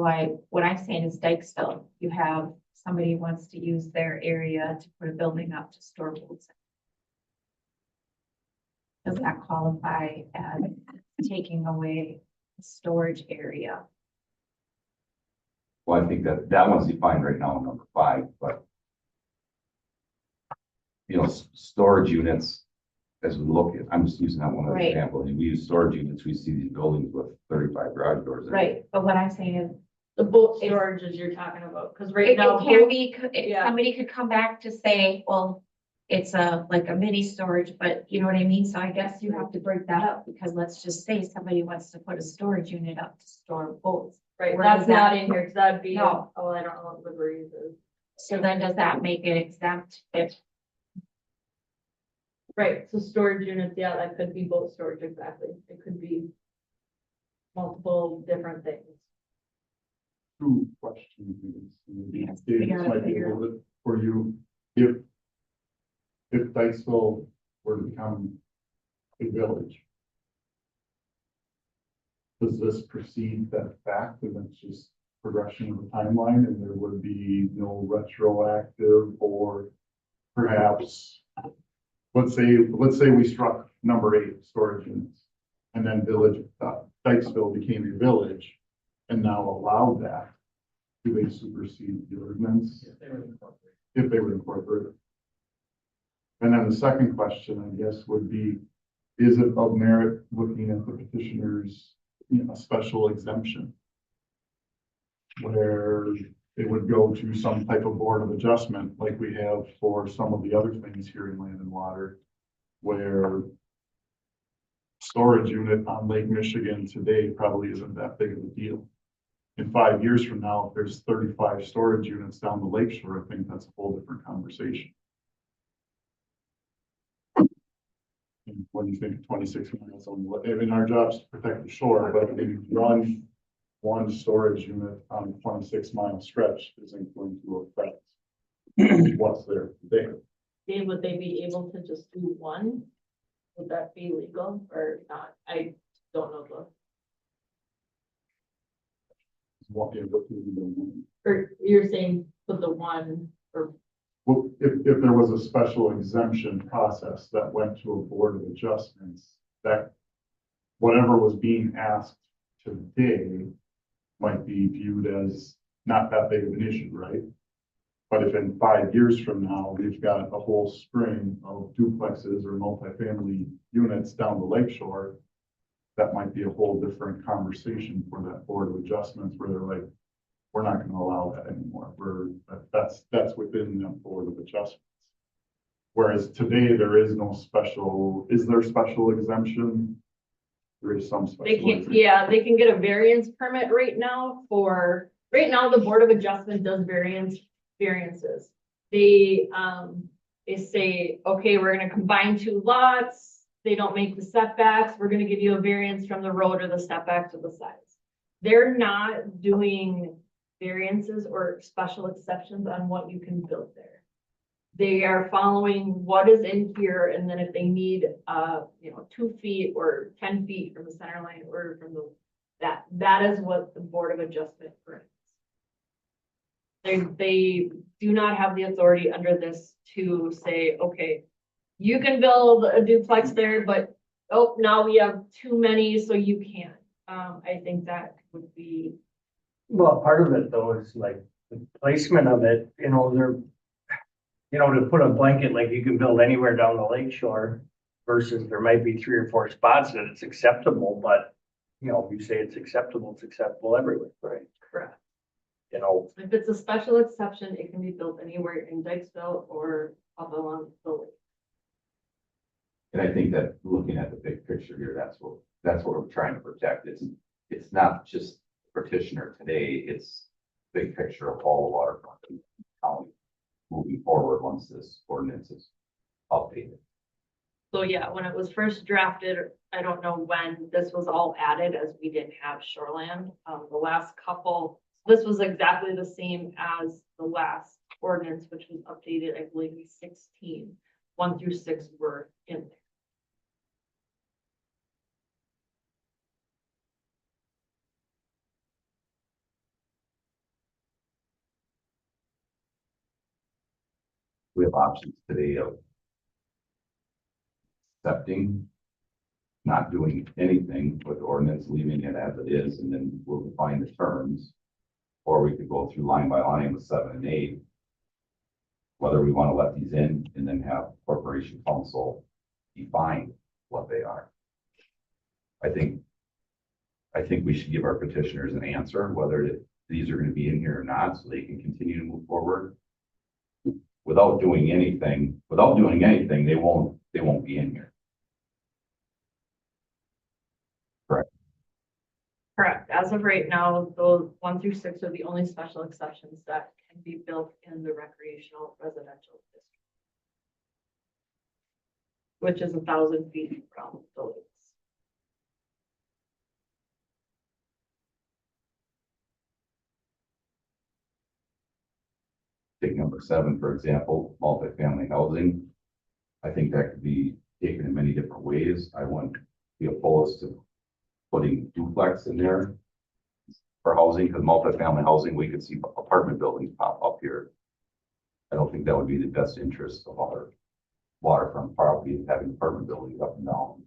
what I'm saying is Dykesville, you have somebody who wants to use their area to put a building up to store boats. Does that qualify as taking away the storage area? Well, I think that one's defined right now in number 5, but you know, storage units, as we look at, I'm just using that one as an Right. example. And we use storage units, we see these buildings with 35 garage doors. in it. Right, but what I'm saying is, the boat storages you're talking about, because right it now. can boat- be, Yeah. somebody could come back to say, well, it's like a mini storage, but you know what I mean? So I guess you have to break that up, because let's just say somebody wants to put a storage unit up to store boats. Right, Where that's does that- not in here, because that'd be, No. oh, I don't know what Liberty's is. So then does that make it exempt if, Right, so storage units, yeah, that could be boat storage, exactly. It could be multiple different things. 2 questions. Yes, Dave, we this gotta might be a figure little bit for you. If Dykesville were to become a village, does this precede that fact and it's just progression of the timeline and there would be no retroactive or perhaps, let's say we struck number 8, storage units. And then Dykesville became a village and now allowed that. Do they supersede the ordinance If they were incorporated. if they would incorporate it? And then the second question, I guess, would be, is it of merit looking at the petitioner's, special exemption? Where it would go to some type of board of adjustment like we have for some of the other things here in Land and Water, where storage unit on Lake Michigan today probably isn't that big of a deal. In 5 years from now, if there's 35 storage units down the lake shore, I think that's a whole different conversation. And when you think of 26 miles on, I mean, our job is to protect the shore, but if you run one storage unit on a 26-mile stretch isn't going to affect what's there today. Dave, would they be able to just do one? Would that be legal or not? I don't know or you're saying put the one or, Well, if there was a special exemption process that went to a board of adjustments, that whatever was being asked today might be viewed as not that big of an issue, right? But if in 5 years from now, we've got a whole string of duplexes or multifamily units down the lakeshore, that might be a whole different conversation for that board of adjustments where they're like, we're not going to allow that anymore. That's within that board of adjustments. Whereas today, there is no special, is there special exemption? There is some special. they can, exemption. yeah, they can get a variance permit right now right now, the Board of Adjustment does variances. They say, okay, we're gonna combine 2 lots. They don't make the setbacks. We're gonna give you a variance from the road or the setbacks of the size. They're not doing variances or special exceptions on what you can build there. They are following what is in here, and then if they need, 2 feet or 10 feet from the center line or from that is what the Board of Adjustment grants. They do not have the authority under this to say, okay, you can build a duplex there, but oh, now we have too many, so you can't. I think that would be, Well, part of it though is like the placement of it, to put a blanket, like you can build anywhere down the lake shore versus there might be 3 or 4 spots that it's acceptable, but if you say it's acceptable everywhere, right? correct. If If it's a special exception, it can be built anywhere in Dykesville or up along the lake. And I think that looking at the big picture here, that's what we're trying to protect. It's not just petitioner today, it's big picture of all the waterfront in the county moving forward once this ordinance is updated. So yeah, when it was first drafted, I don't know when this was all added as we didn't have shoreland. The last couple, this was exactly the same as the last ordinance, which was updated, I believe, in 16. 1 through 6 were in there. We have options today of accepting, not doing anything with the ordinance, leaving it as it is, and then we'll define the terms. Or we could go through line by line with 7 and 8. Whether we want to let these in and then have corporation council define what they are. I think we should give our petitioners an answer, whether these are going to be in here or not, so they can continue to move forward. Without doing anything, they won't be in here. Correct. As of right now, those 1 through 6 are the only special exceptions that can be built in the recreational residential district, which is 1,000 feet from the lakes. Take number 7, for example, multifamily housing. I think that could be taken in many different ways. I wouldn't be opposed to putting duplex in there for housing, because multifamily housing, we could see apartment buildings pop up here. I don't think that would be the best interest of our waterfront property, having apartment buildings up and down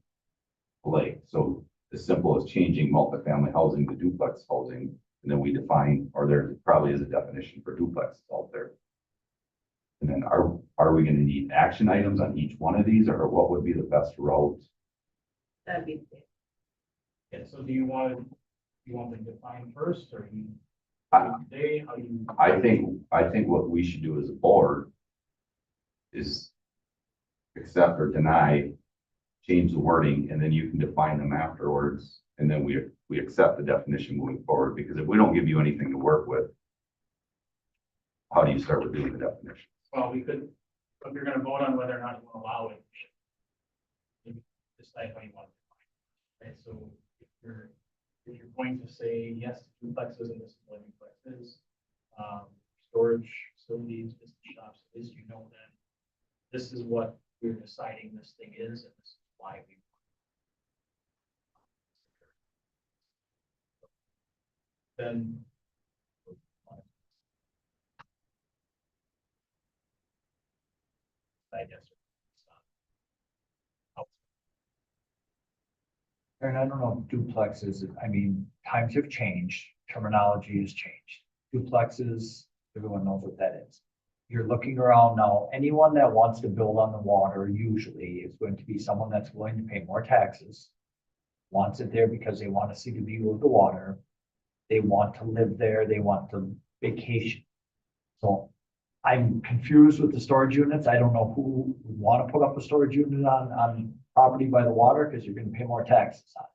the lake. So as simple as changing multifamily housing to duplex housing, and then we define, or there probably is a definition for duplexes out there. And then are we gonna need action items on each one of these, or what would be the best route? That'd be. Yeah, so do you want them defined first, or you, I- today, how you? I think what we should do as a board is accept or deny, change the wording, and then you can define them afterwards. And then we accept the definition moving forward, because if we don't give you anything to work with, how do you start with doing the definition? Well, we could, if you're gonna vote on whether or not you want to allow it, maybe decide how you want it. Right, so if you're going to say yes to duplexes and this is what a duplex is, storage facilities, business shops, at least you know that this is what we're deciding this thing is, and this is why we. Then. I guess. And I don't know, if duplexes, I mean, times have changed, terminology has changed. Duplexes, everyone knows what that is. You're looking around now, anyone that wants to build on the water usually is going to be someone that's willing to pay more taxes. Wants it there because they want to see the view of the water. They want to live there, they want to vacation. So I'm confused with the storage units. I don't know who would want to put up a storage unit on property by the water, because you're gonna pay more taxes on it.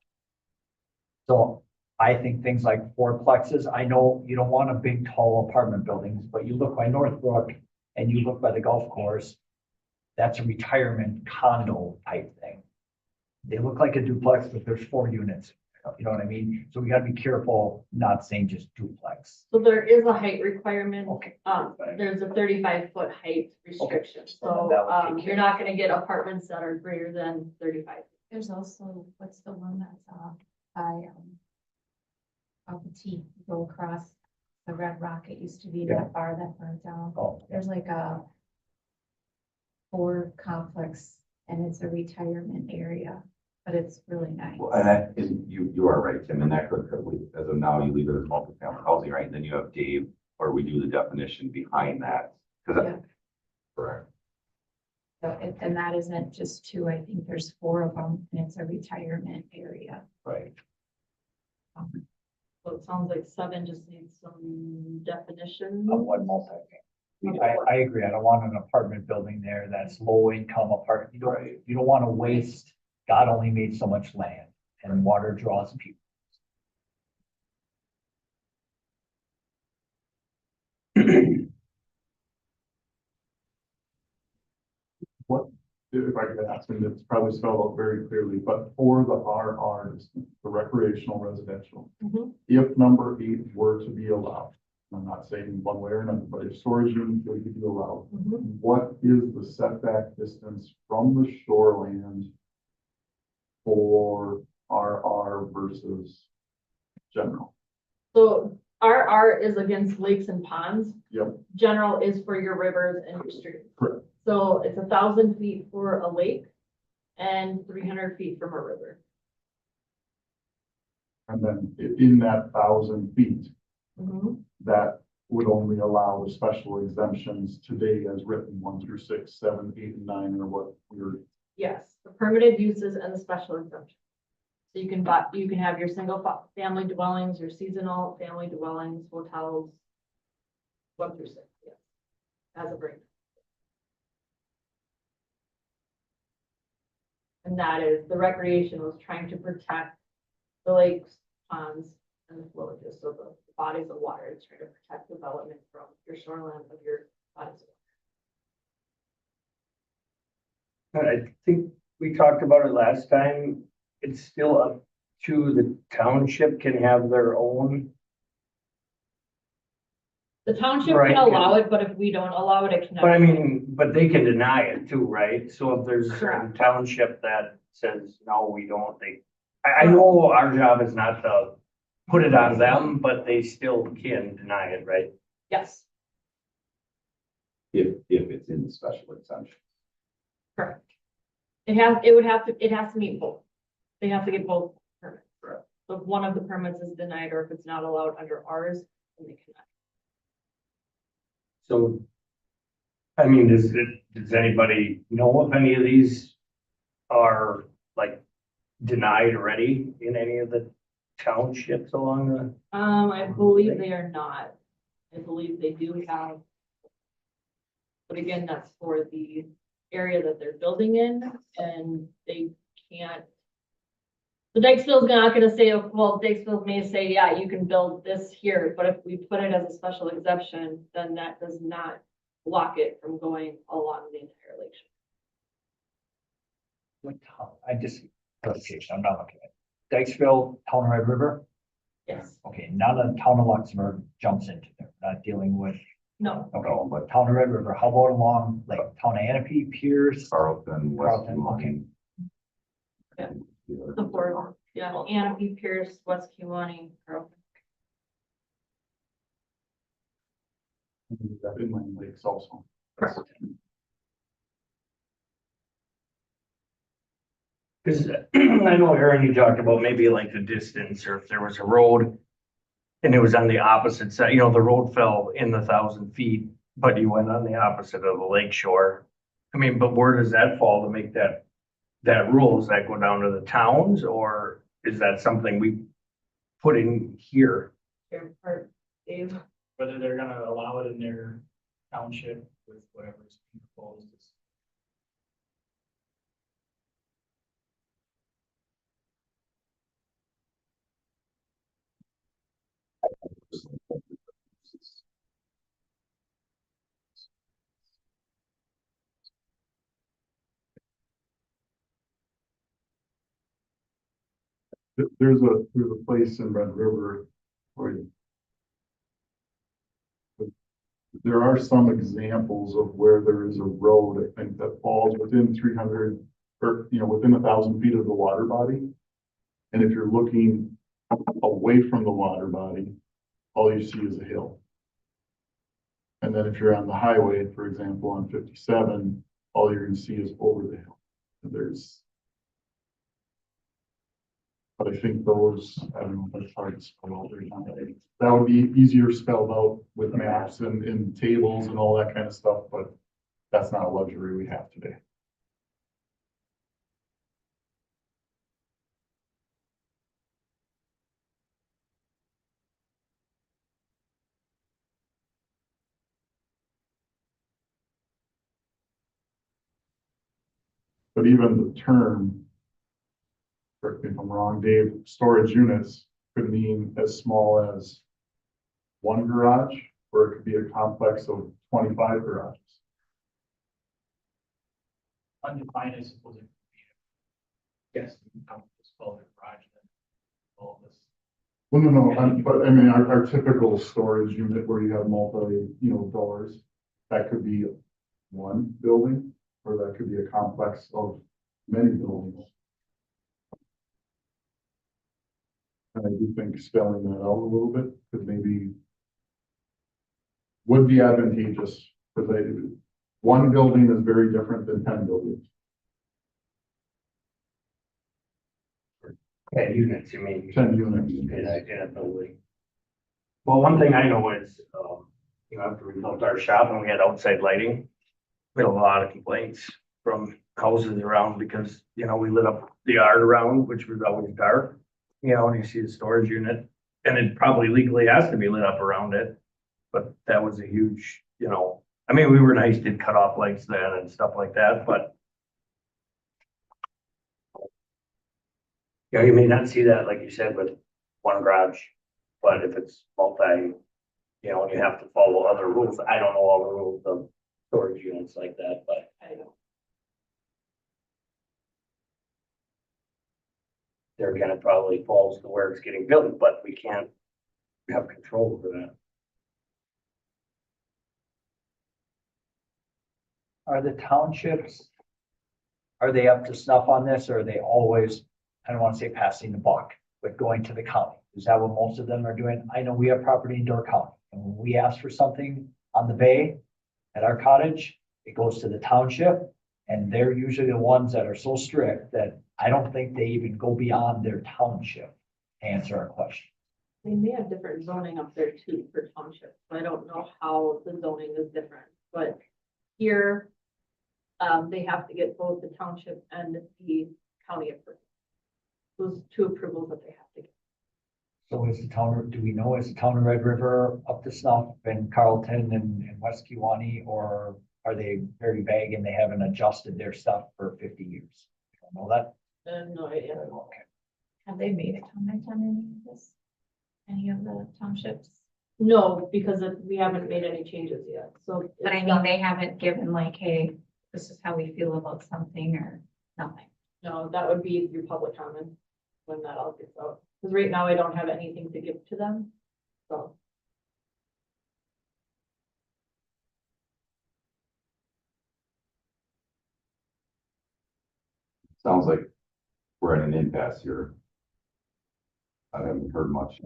So I think things like fourplexes, I know you don't want a big tall apartment buildings, but you look by Northbrook and you look by the golf course, that's a retirement condo type thing. They look like a duplex, but there's 4 units, you know what I mean? So we gotta be careful, not saying just duplex. So there is a height requirement. Okay. There's a 35-foot height restriction. So, that would take care you're not gonna get apartments that are greater than 35. There's also, what's the one that's by off the T, go across the Red Rock, it used to be Yeah. that bar that burned down. Oh, There's like a Ford complex and it's a retirement area, but it's really nice. Well, and that is, you are right, Tim, and that could, as of now, you leave it as multifamily housing, right? And then you have Dave, or we do the definition behind that. Cause Yeah. correct. So and that isn't just 2, I think there's 4 of them and it's a retirement area. right. So it sounds like 7 just needs some definition. Of what multifamily. I agree. I don't want an apartment building there that's low income apartment. You don't want to waste, God only made so much land and water draws people. If I could ask, and it's probably spelled out very clearly, but for the RRs, the recreational residential, Mhm. if number 8 were to be allowed, I'm not saying one way or another, but if storage units were to be allowed, Mhm. what is the setback distance from the shoreland for RR versus general? So RR is against lakes and ponds. Yep. General is for your rivers and your streams. Correct. So it's 1,000 feet for a lake and 300 feet from a river. And then in that 1,000 feet, Mhm. that would only allow the special exemptions today as written, 1 through 6, 7, 8, and 9, or what we're. Yes, the permitted uses and the special exemption. So you can have your single family dwellings, your seasonal family dwellings, hotels. 1 through 6, yes, as a break. And that is, the recreation was trying to protect the lakes, ponds, and the flowages, so the bodies of water, it's trying to protect development from your shoreline of your bodies of water. I think we talked about it last time. It's still up to the township can have their own. The township Right, can allow it, but if we don't allow it, it cannot. But I mean, but they can deny it too, right? So if there's a certain Correct. township that says, no, we don't, I know our job is not to put it on them, but they still can deny it, right? Yes, if it's in the special exemption. Correct. It has to meet both. They have to get both permits. Correct. So if one of the permits is denied or if it's not allowed under ours, then they cannot. So, I mean, does anybody know if any of these are like denied already in any of the townships along the? I believe they are not. I believe they do have. But again, that's for the area that they're building in and they can't. The Dykesville's not gonna say, oh, well, Dykesville may say, yeah, you can build this here, but if we put it as a special exception, then that does not block it from going along the entire lake shore. What town? I just, clarification, I'm not looking at. Dykesville, Town of Red River? Yes, Okay, none of the Town of Luxembourg jumps into there, not dealing with, no, okay, No, but Town of Red River, how about along like Town of Anape, Pierce? Carlton, West Carlton, Kewanee. Yeah. the four, yeah, Anape, Pierce, West Kewanee, Carlton. Inland lakes also. Correct. Cause I know, Aaron, you talked about maybe like the distance or if there was a road and it was on the opposite side, you know, the road fell in the 1,000 feet, but you went on the opposite of the lake shore. I mean, but where does that fall to make that rule? Does that go down to the towns or is that something we put in here? Your part, Dave. Whether they're gonna allow it in their township with whatever's proposed is. There's a place in Red River where there are some examples of where there is a road, I think, that falls within 300 or, within 1,000 feet of the water body. And if you're looking away from the water body, all you see is a hill. And then if you're on the highway, for example, on 57, all you're gonna see is over the hill. But I think those, I don't know, that's hard to spell out. That would be easier spelled out with maps and tables and all that kind of stuff, but that's not a luxury we have today. But even the term, correct me if I'm wrong, Dave, storage units could mean as small as one garage, or it could be a complex of 25 garages. Undefined, I suppose it could be. Yes, just call it garage then. All this. Well, no, but I mean, our typical storage unit where you have multi, doors, that could be one building, or that could be a complex of many buildings. And I do think spelling that out a little bit could maybe would be advantageous, because one building is very different than 10 buildings. 10 units, you mean? 10 units. In a building. Well, one thing I know is, after we built our shop and we had outside lighting, we had a lot of complaints from houses around because, we lit up the yard around, which was always dark. And you see the storage unit and it probably legally has to be lit up around it. But that was a huge, we were nice, did cut off lights then and stuff like that, but you may not see that, like you said, with one garage, but if it's multi, and you have to follow other rules. I don't know all the rules of storage units like that, but I know. There again, it probably falls to where it's getting built, but we can't have control over that. Are the townships, are they up to snuff on this, or are they always, I don't want to say passing the buck, but going to the county? Is that what most of them are doing? I know we have property in Door County, and when we ask for something on the bay, at our cottage, it goes to the township. And they're usually the ones that are so strict that I don't think they even go beyond their township to answer our question. They may have different zoning up there too for townships, so I don't know how the zoning is different, but here, they have to get both the township and the county approval. Those two approvals that they have to get. So is the town, do we know, is the town of Red River up to snuff in Carlton and West Kiwanee, or are they very vague and they haven't adjusted their stuff for 50 years? I don't know that. I have no idea. Okay. Have they made a comment on any of this? Any of the townships? No, because we haven't made any changes yet, so. But I mean, they haven't given like, hey, this is how we feel about something or nothing. No, that would be your public comment when that all gets out, because right now I don't have anything to give to them, so. Sounds like we're in an impasse here. I haven't heard much.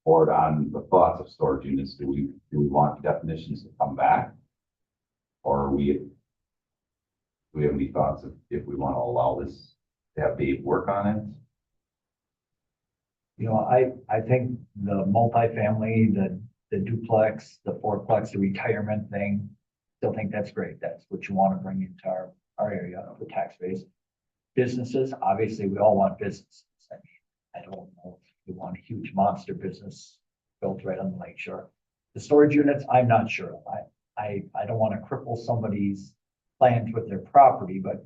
Or on the thoughts of storage units, do we want definitions to come back? Or do we have any thoughts if we want to allow this to have Dave work on it? You know, I think the multifamily, the duplex, the fourplex, the retirement thing, still think that's great. That's what you want to bring into our area of the tax base. Businesses, obviously, we all want businesses. I mean, I don't know if we want a huge monster business built right on the lake shore. The storage units, I'm not sure. I don't want to cripple somebody's plans with their property, but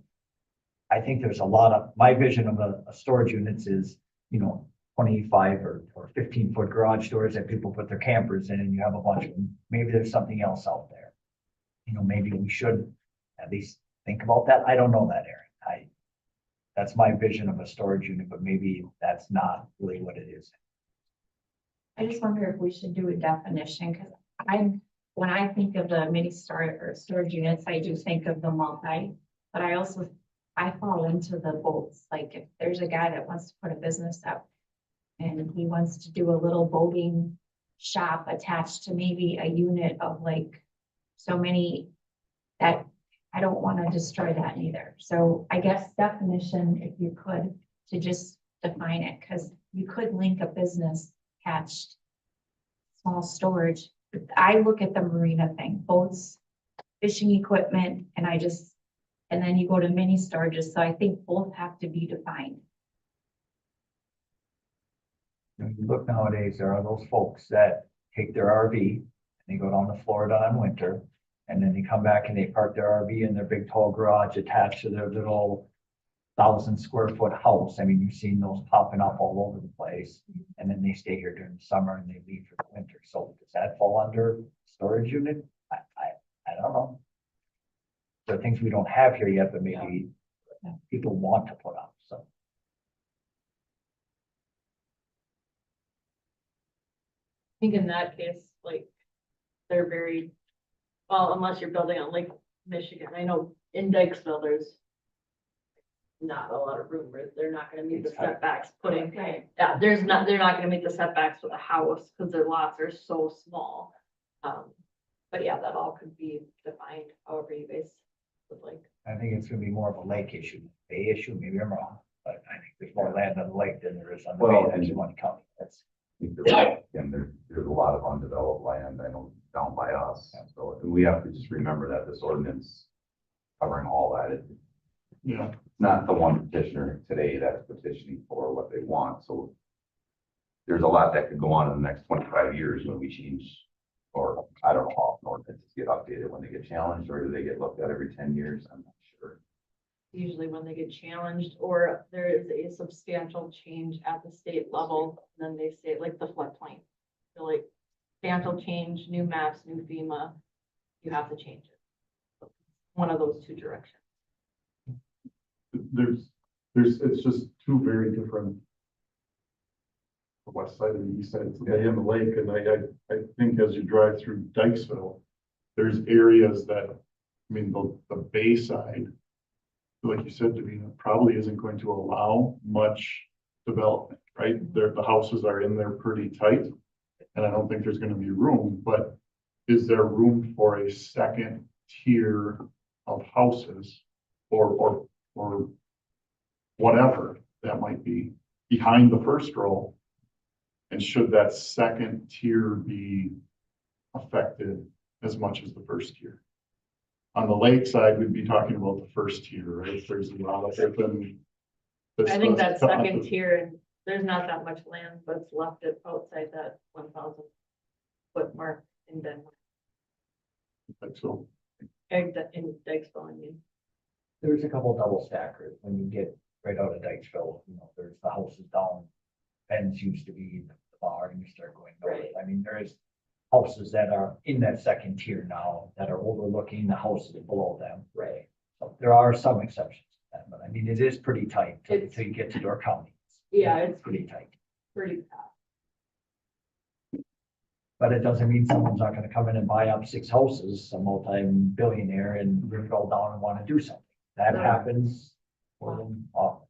I think there's a lot of, my vision of a storage units is, you know, 25 or 15-foot garage doors that people put their campers in, and you have a bunch of them. Maybe there's something else out there. You know, maybe we should at least think about that. I don't know that, Aaron. That's my vision of a storage unit, but maybe that's not really what it is. I just wonder if we should do a definition, because when I think of the mini storage units, I do think of the multi, but I fall into the boats. Like if there's a guy that wants to put a business up and he wants to do a little boating shop attached to maybe a unit of like so many, that I don't want to destroy that either. So I guess definition, if you could, to just define it, because you could link a business attached small storage. I look at the marina thing, boats, fishing equipment, and then you go to mini storages. So I think both have to be defined. When you look nowadays, there are those folks that take their RV and they go down to Florida in winter, and then they come back and they park their RV in their big tall garage attached to their little 1,000-square-foot house. I mean, you've seen those popping up all over the place. And then they stay here during the summer and they leave for the winter. So does that fall under storage unit? I don't know. There are things we don't have here yet, but maybe people want to put up, so. I think in that case, like, they're very, well, unless you're building on Lake Michigan, I know in Dykesville, there's not a lot of room, where they're not gonna meet the setbacks putting, yeah, they're not gonna meet the setbacks with a house, because their lots are so small. But yeah, that all could be defined however you guys would like. I think it's gonna be more of a lake issue, bay issue, maybe I'm wrong, but I think there's more land on the lake than there is on the Well, bay, that's one county. That's, I think there's a lot of undeveloped land, I know, down by us. So we have to just remember that this ordinance covering all that, it's Yeah, not the one petitioner today that's petitioning for what they want, so there's a lot that could go on in the next 25 years when we change, or I don't know how ordinances get updated, when they get challenged, or do they get looked at every 10 years? I'm not sure. Usually when they get challenged, or there is a substantial change at the state level, then they say, like the floodplain. So like, substantial change, new maps, new FEMA, you have to change it. One of those two directions. it's just two very different. The west side and the east side, it's the bay and the lake, and I think as you drive through Dykesville, there's areas that, I mean, the bay side, like you said, Davina, probably isn't going to allow much development, right? The houses are in there pretty tight, and I don't think there's gonna be room, but is there room for a second tier of houses or whatever that might be behind the first row? And should that second tier be affected as much as the first tier? On the lake side, we'd be talking about the first tier, right? There's a lot of open. I think that second tier, there's not that much land that's left outside that 1,000 foot mark in Denver, Like so, in Dykesville, I mean. There's a couple double stackers when you get right out of Dykesville, you know, there's the houses down. Ben's used to be the bar and you start going north. Right. I mean, there's houses that are in that second tier now that are overlooking the houses below them. Right. So there are some exceptions to that, but I mean, it is pretty tight It's- until you get to Door County. Yeah, it's Pretty tight, pretty fast. but it doesn't mean someone's not gonna come in and buy up 6 houses, some multi-billionaire and rip it all down and wanna do something. That No. happens more than often.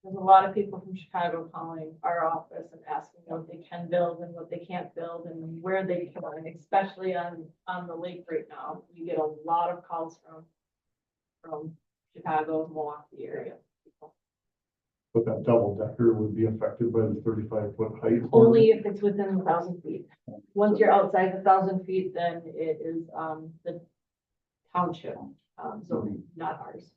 There's a lot of people from Chicago calling our office and asking what they can build and what they can't build and where they can, especially on the lake right now. We get a lot of calls from Chicago, Milwaukee area. people. but that double decker would be affected by the 35-foot height. Only if it's within 1,000 feet. Once you're outside the 1,000 feet, then it is, the township, so not ours.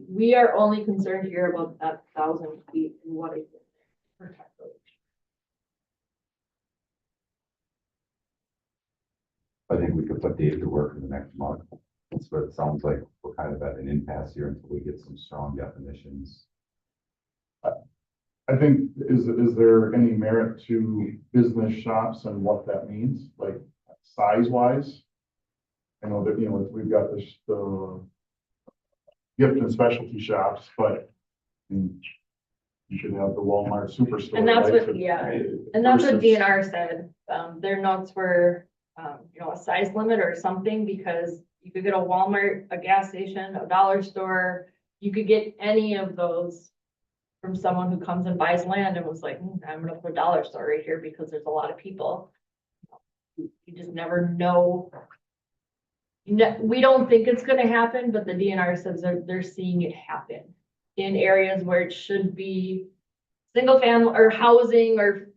We are only concerned here about that 1,000 feet and what it protect those. I think we could put Dave to work in the next month. That's what it sounds like. We're kind of at an impasse here until we get some strong definitions. I think, is there any merit to business shops and what that means, like size wise? I know that, you know, we've got this, the gift and specialty shops, but I mean, you should have the Walmart superstore. And that's right? what, yeah, and that's what Versus- DNR said. Their notes were, a size limit or something, because you could get a Walmart, a gas station, a dollar store. You could get any of those from someone who comes and buys land and was like, I'm gonna put a dollar store right here because there's a lot of people. You just never know. We don't think it's gonna happen, but the DNR says they're seeing it happen in areas where it should be single family or housing or,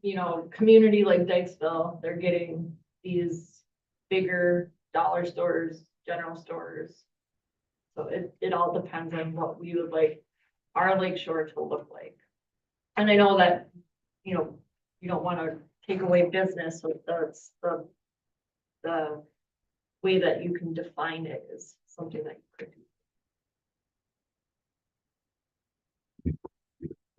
community like Dykesville. They're getting these bigger dollar stores, general stores. So it all depends on what we would like our lake shore to look like. And I know that, you don't want to take away business, so that's the way that you can define it is something that you could do.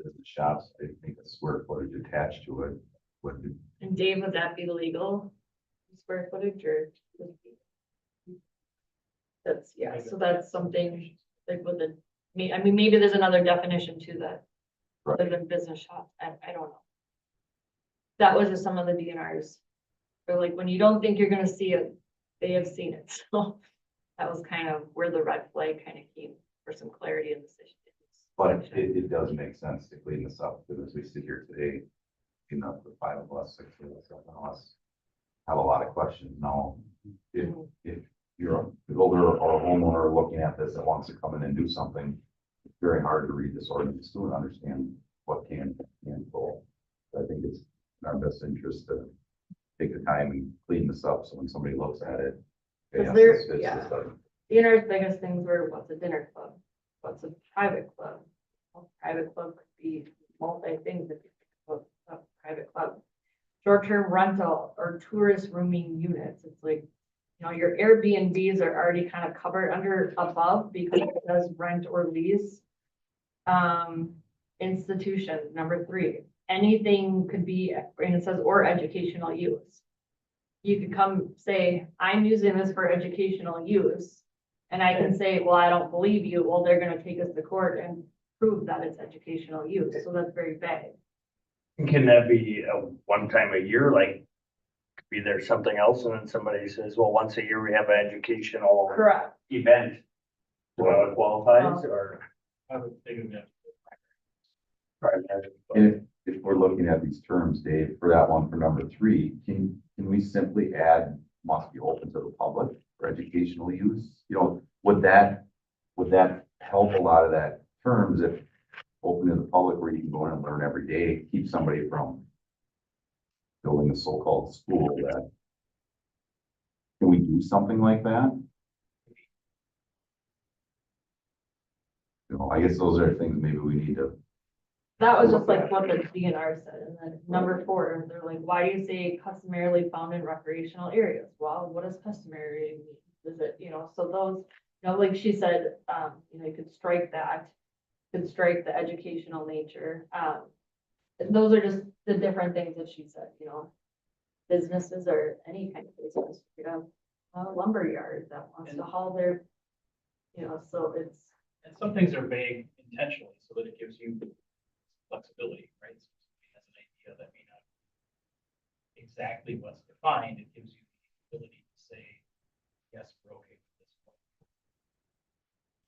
Business shops, I think a square footage attached to it would be. And Dave, would that be legal square footage or? So that's something like with the, maybe there's another definition to that. Right. Other than business shops, I don't know. That was just some of the DNRs. They're like, when you don't think you're gonna see it, they have seen it, so that was kind of where the red flag kind of came for some clarity in the situation. But it does make sense to clean this up, because as we sit here today, the 5 of us, 6 of us, 7 of us have a lot of questions now. If you're a builder or a homeowner looking at this that wants to come in and do something, it's very hard to read this ordinance to and understand what can go. So I think it's in our best interest to take the time and clean this up, so when somebody looks at it. Because yes, there- this fits yeah. this doesn't. DNR's biggest things were what's a dinner club? What's a private club? Well, private club could be multi things if you think of a private club. Short-term rental or tourist rooming units, it's like, your Airbnbs are already kind of covered above because it says rent or lease. Institution, number 3, anything could be, and it says or educational use. You could come say, I'm using this for educational use. And I can say, well, I don't believe you. Well, they're gonna take us to court and prove that it's educational use. So that's very vague. Can that be a one time a year, like be there something else and then somebody says, well, once a year we have an educational Correct. event? Well, it qualifies or? I would think of that. private? And if we're looking at these terms, Dave, for that one for number 3, can we simply add must be open to the public for educational use? You know, would that help a lot of that terms if open to the public where you can go in and learn every day, keep somebody from building a so-called school that, can we do something like that? You know, I guess those are things maybe we need to, That was just like what the DNR said, and then number 4, they're like, why do you say customarily found in recreational areas? Well, what does customary mean? Is it, you know, so those, you know, like she said, you know, you could strike that, could strike the educational nature. Those are just the different things that she said, you know. Businesses or any kind of business, you have a lumber yard that wants to haul their, you know, so it's, And some things are vague intentionally so that it gives you flexibility, right? So if somebody has an idea that may not be exactly what's defined, it gives you the ability to say, yes, we're okay with this one.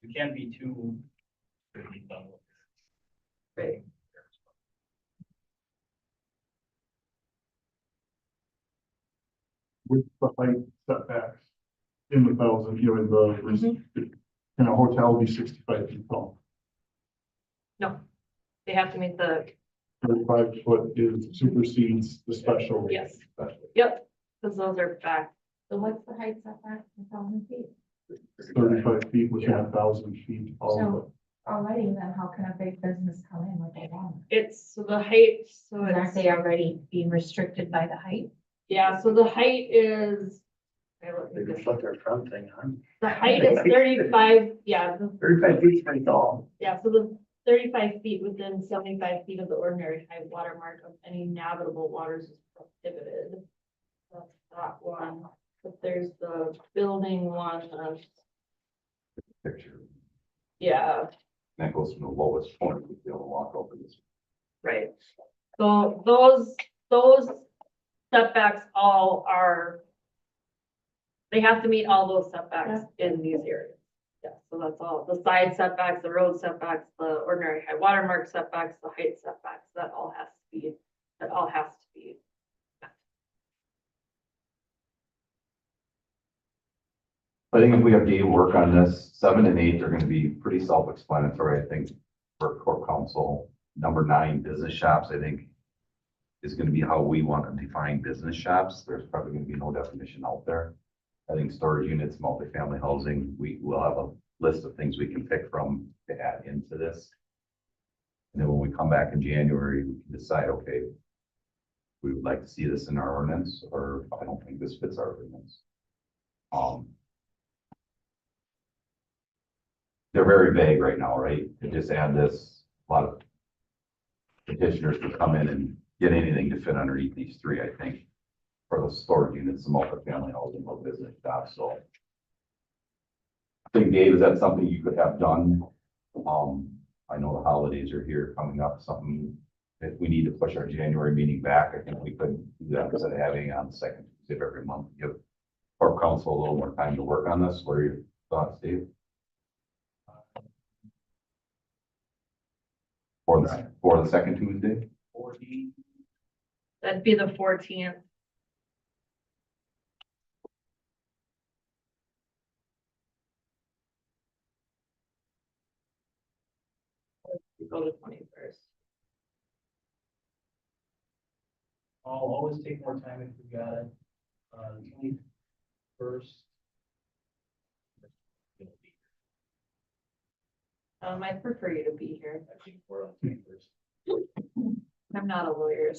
You can't be too really done with it. right. With the height setbacks in the thousand, you know, in the, can a hotel be 65 feet tall? No, they have to meet the, 35 foot is supersedes the special. yes, yep, because those are back. So what's the height setback, 1,000 feet? 35 feet within 1,000 feet. All of it. Already, then how can a big business come in with a one? It's so the height, so Aren't it's, they already being restricted by the height? yeah, so the height is. okay, let me They just- can put their front thing on. The height is 35, yeah, 35 feet is pretty tall. yeah, so the 35 feet within 75 feet of the ordinary high water mark of any navigable waters is prohibited. That's that one, but there's the building one, picture, yeah, that goes from the lowest point, to be able to walk over this. right. So those setbacks all are, they have to meet all those setbacks in these areas. Yeah, so that's all, the side setbacks, the road setbacks, the ordinary high water mark setbacks, the height setbacks, that all has to be, that all has to be. I think if we have Dave work on this, 7 and 8 are gonna be pretty self-explanatory, I think, for core council. Number 9, business shops, I think, is gonna be how we want to define business shops. There's probably gonna be no definition out there. I think storage units, multifamily housing, we will have a list of things we can pick from to add into this. And then when we come back in January, we can decide, okay, we would like to see this in our ordinance, or I don't think this fits our ordinance. They're very vague right now, right? To just add this, a lot of petitioners to come in and get anything to fit underneath these 3, I think. For the storage units, the multifamily housing, or business shops, so. I think, Dave, is that something you could have done? I know the holidays are here coming up, something, if we need to push our January meeting back, I think we could do that instead of having it on the second Tuesday of every month. Give our council a little more time to work on this. What are your thoughts, Dave? For the second Tuesday? 40, That'd be the 14th. We go to 21st. I'll always take more time if we got it. 21st. I prefer you to be here. I think we're on 21st. I'm not a lawyer.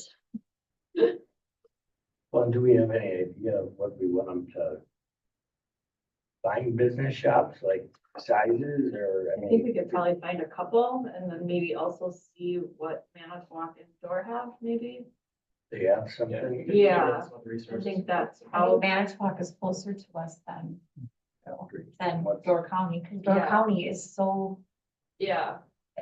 Well, do we have any idea of what we want them to find business shops, like sizes or? I think we could probably find a couple and then maybe also see what Manitowoc and Door have, maybe. They have something? Yeah, Some of the I resources. think that's I how, think Manitowoc is closer to us than Door County, because Door Yeah. County is so, yeah.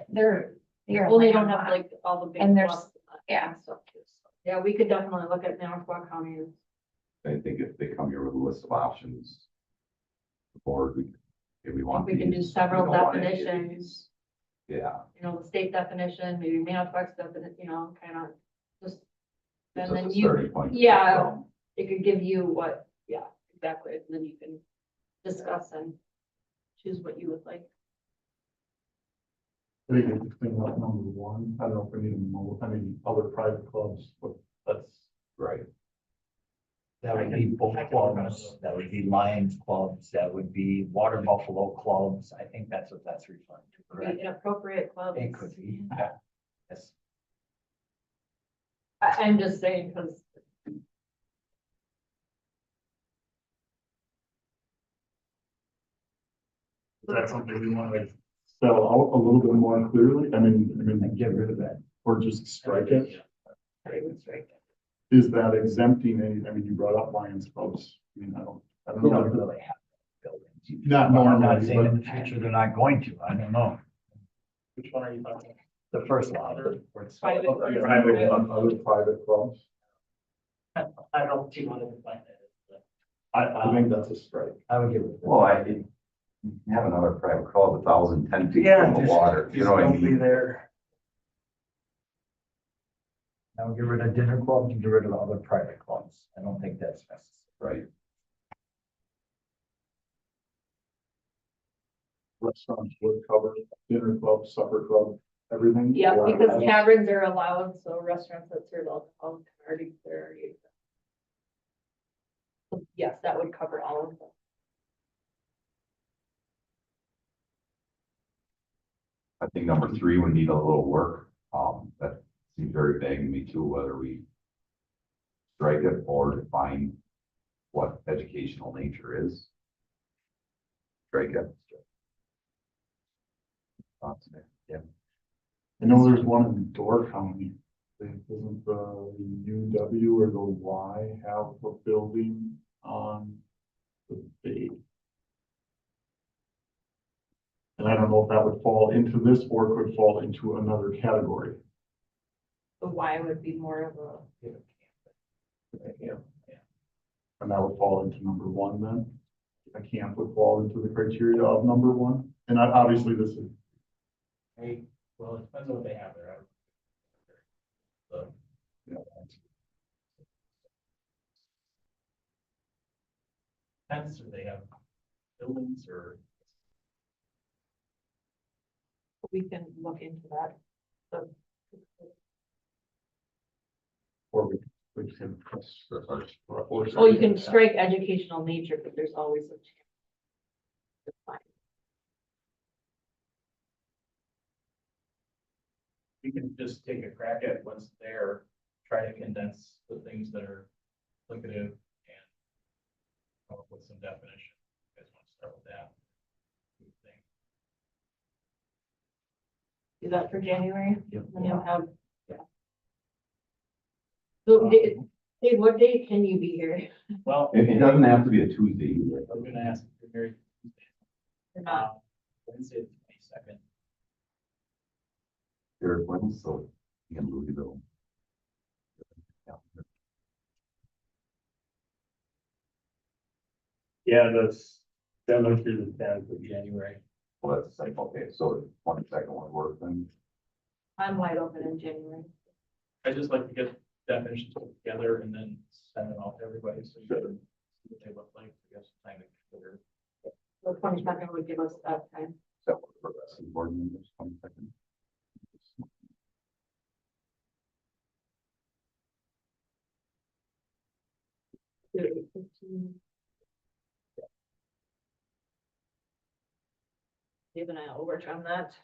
they're. Well, they don't have like all the big. And there's- bluffs yeah. and stuff too, so. Yeah, we could definitely look at Manitowoc County. I think if they come here with a list of options. The board, if we want. We can do these, several we don't want any of definitions. these, Yeah. you know, the state definition, maybe Manitowoc definition, you know, kind of just. And Just then a you, starting point. yeah, it could give you what, yeah, exactly, and then you can discuss and choose what you would like. I think if you clean up number one, I don't know if we need other private clubs, but that's. Right. That would be both clubs, that would be Lions clubs, that would be Water Buffalo clubs. I think that's what that's referring to, Could be correct? inappropriate clubs. It could be. Yes. I'm just saying, because Is that something we want to spell out a little bit more clearly? And get rid of that. Or just strike it? I would strike it. Is that exempting any, you brought up Lions clubs. I don't We don't know. really have buildings. Not Well, I'm not normally, saying in but the future they're not going to. I don't know. Which one are you talking about? The first one. where it's- Private. other private clubs. I don't know what you want to define that as, I think that's a strike. I would give it. Well, you have another private club, 1,010 feet from the water, you know what I mean? there. I would get rid of dinner clubs and get rid of the other private clubs. I don't think that's necessary. Right. Restaurants would cover dinner club, supper club, everything. Yeah, Or- because taverns are allowed, so restaurants that serve alcohol can already, they're already. exempt. So yes, that would cover all of them. I think number 3 would need a little work. That seems very vague to me too, whether we strike it or define what educational nature is. Strike it. Thoughts there? Yeah. I know there's one in Door County. Doesn't the UW or the Y have a building on the bay? And I don't know if that would fall into this or could fall into another category. The Y would be more of a, And that would fall into number 1 then? A camp would fall into the criteria of number 1? And obviously this is, hey, well, it depends on what they have there. So, tents, or they have buildings, or we can look into that. So, or we can. oh, you can strike educational nature, but there's always a chance. It's fine. we can just take a crack at what's there, try to condense the things that are duplicative and come up with some definition. You guys want to start with that? What do you think? Do that for January, Yep. then you'll have, yeah. So, Dave, what day can you be here? Well, It doesn't have to be a Tuesday either. I was gonna ask if you're very, Or not? Wednesday, the 22nd. There it was, so you can Louisville. Yeah, that's 7th through the 10th of January. Well, that's like, okay, so the 22nd would work then. I'm wide open in January. I just like to get definitions put together and then send them out to everybody, so you can see what they look like, I guess, time to consider. The 22nd would give us that time. So for the rest of the board members, 22nd. Dave and I will work on that.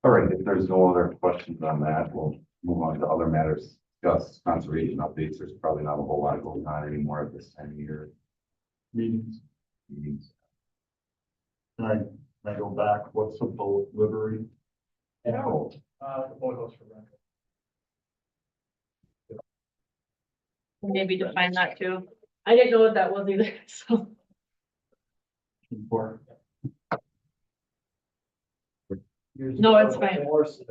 All right, if there's no other questions on that, we'll move on to other matters. Discuss conservation updates. There's probably not a whole lot going on anymore at this time of year. Meetings. Meetings. Can I go back? What's a boat livery? Oh, The boat house for rental. Maybe define that too. I didn't know what that was either, so. Or No, it's fine. Horse.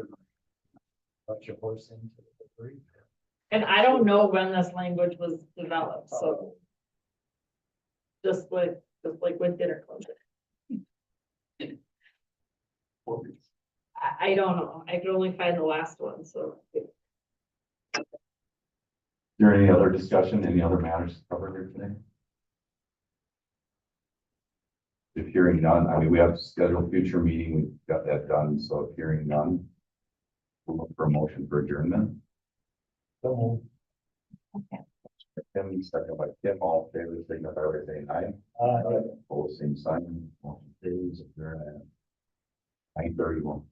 Put your horse into the breed. And I don't know when this language was developed, so. Just with just like with dinner clubs. I don't know, I could only find the last one, so. Is there any other discussion, any other matters covered here today? If hearing none, I mean, we have scheduled future meeting, we got that done, so if hearing none, we'll look for a motion for adjournment. So, Tim, second by Kim, all in favor, signify by saying aye. uh, Opposed, same sign, motion carries, adjourn at 9:31.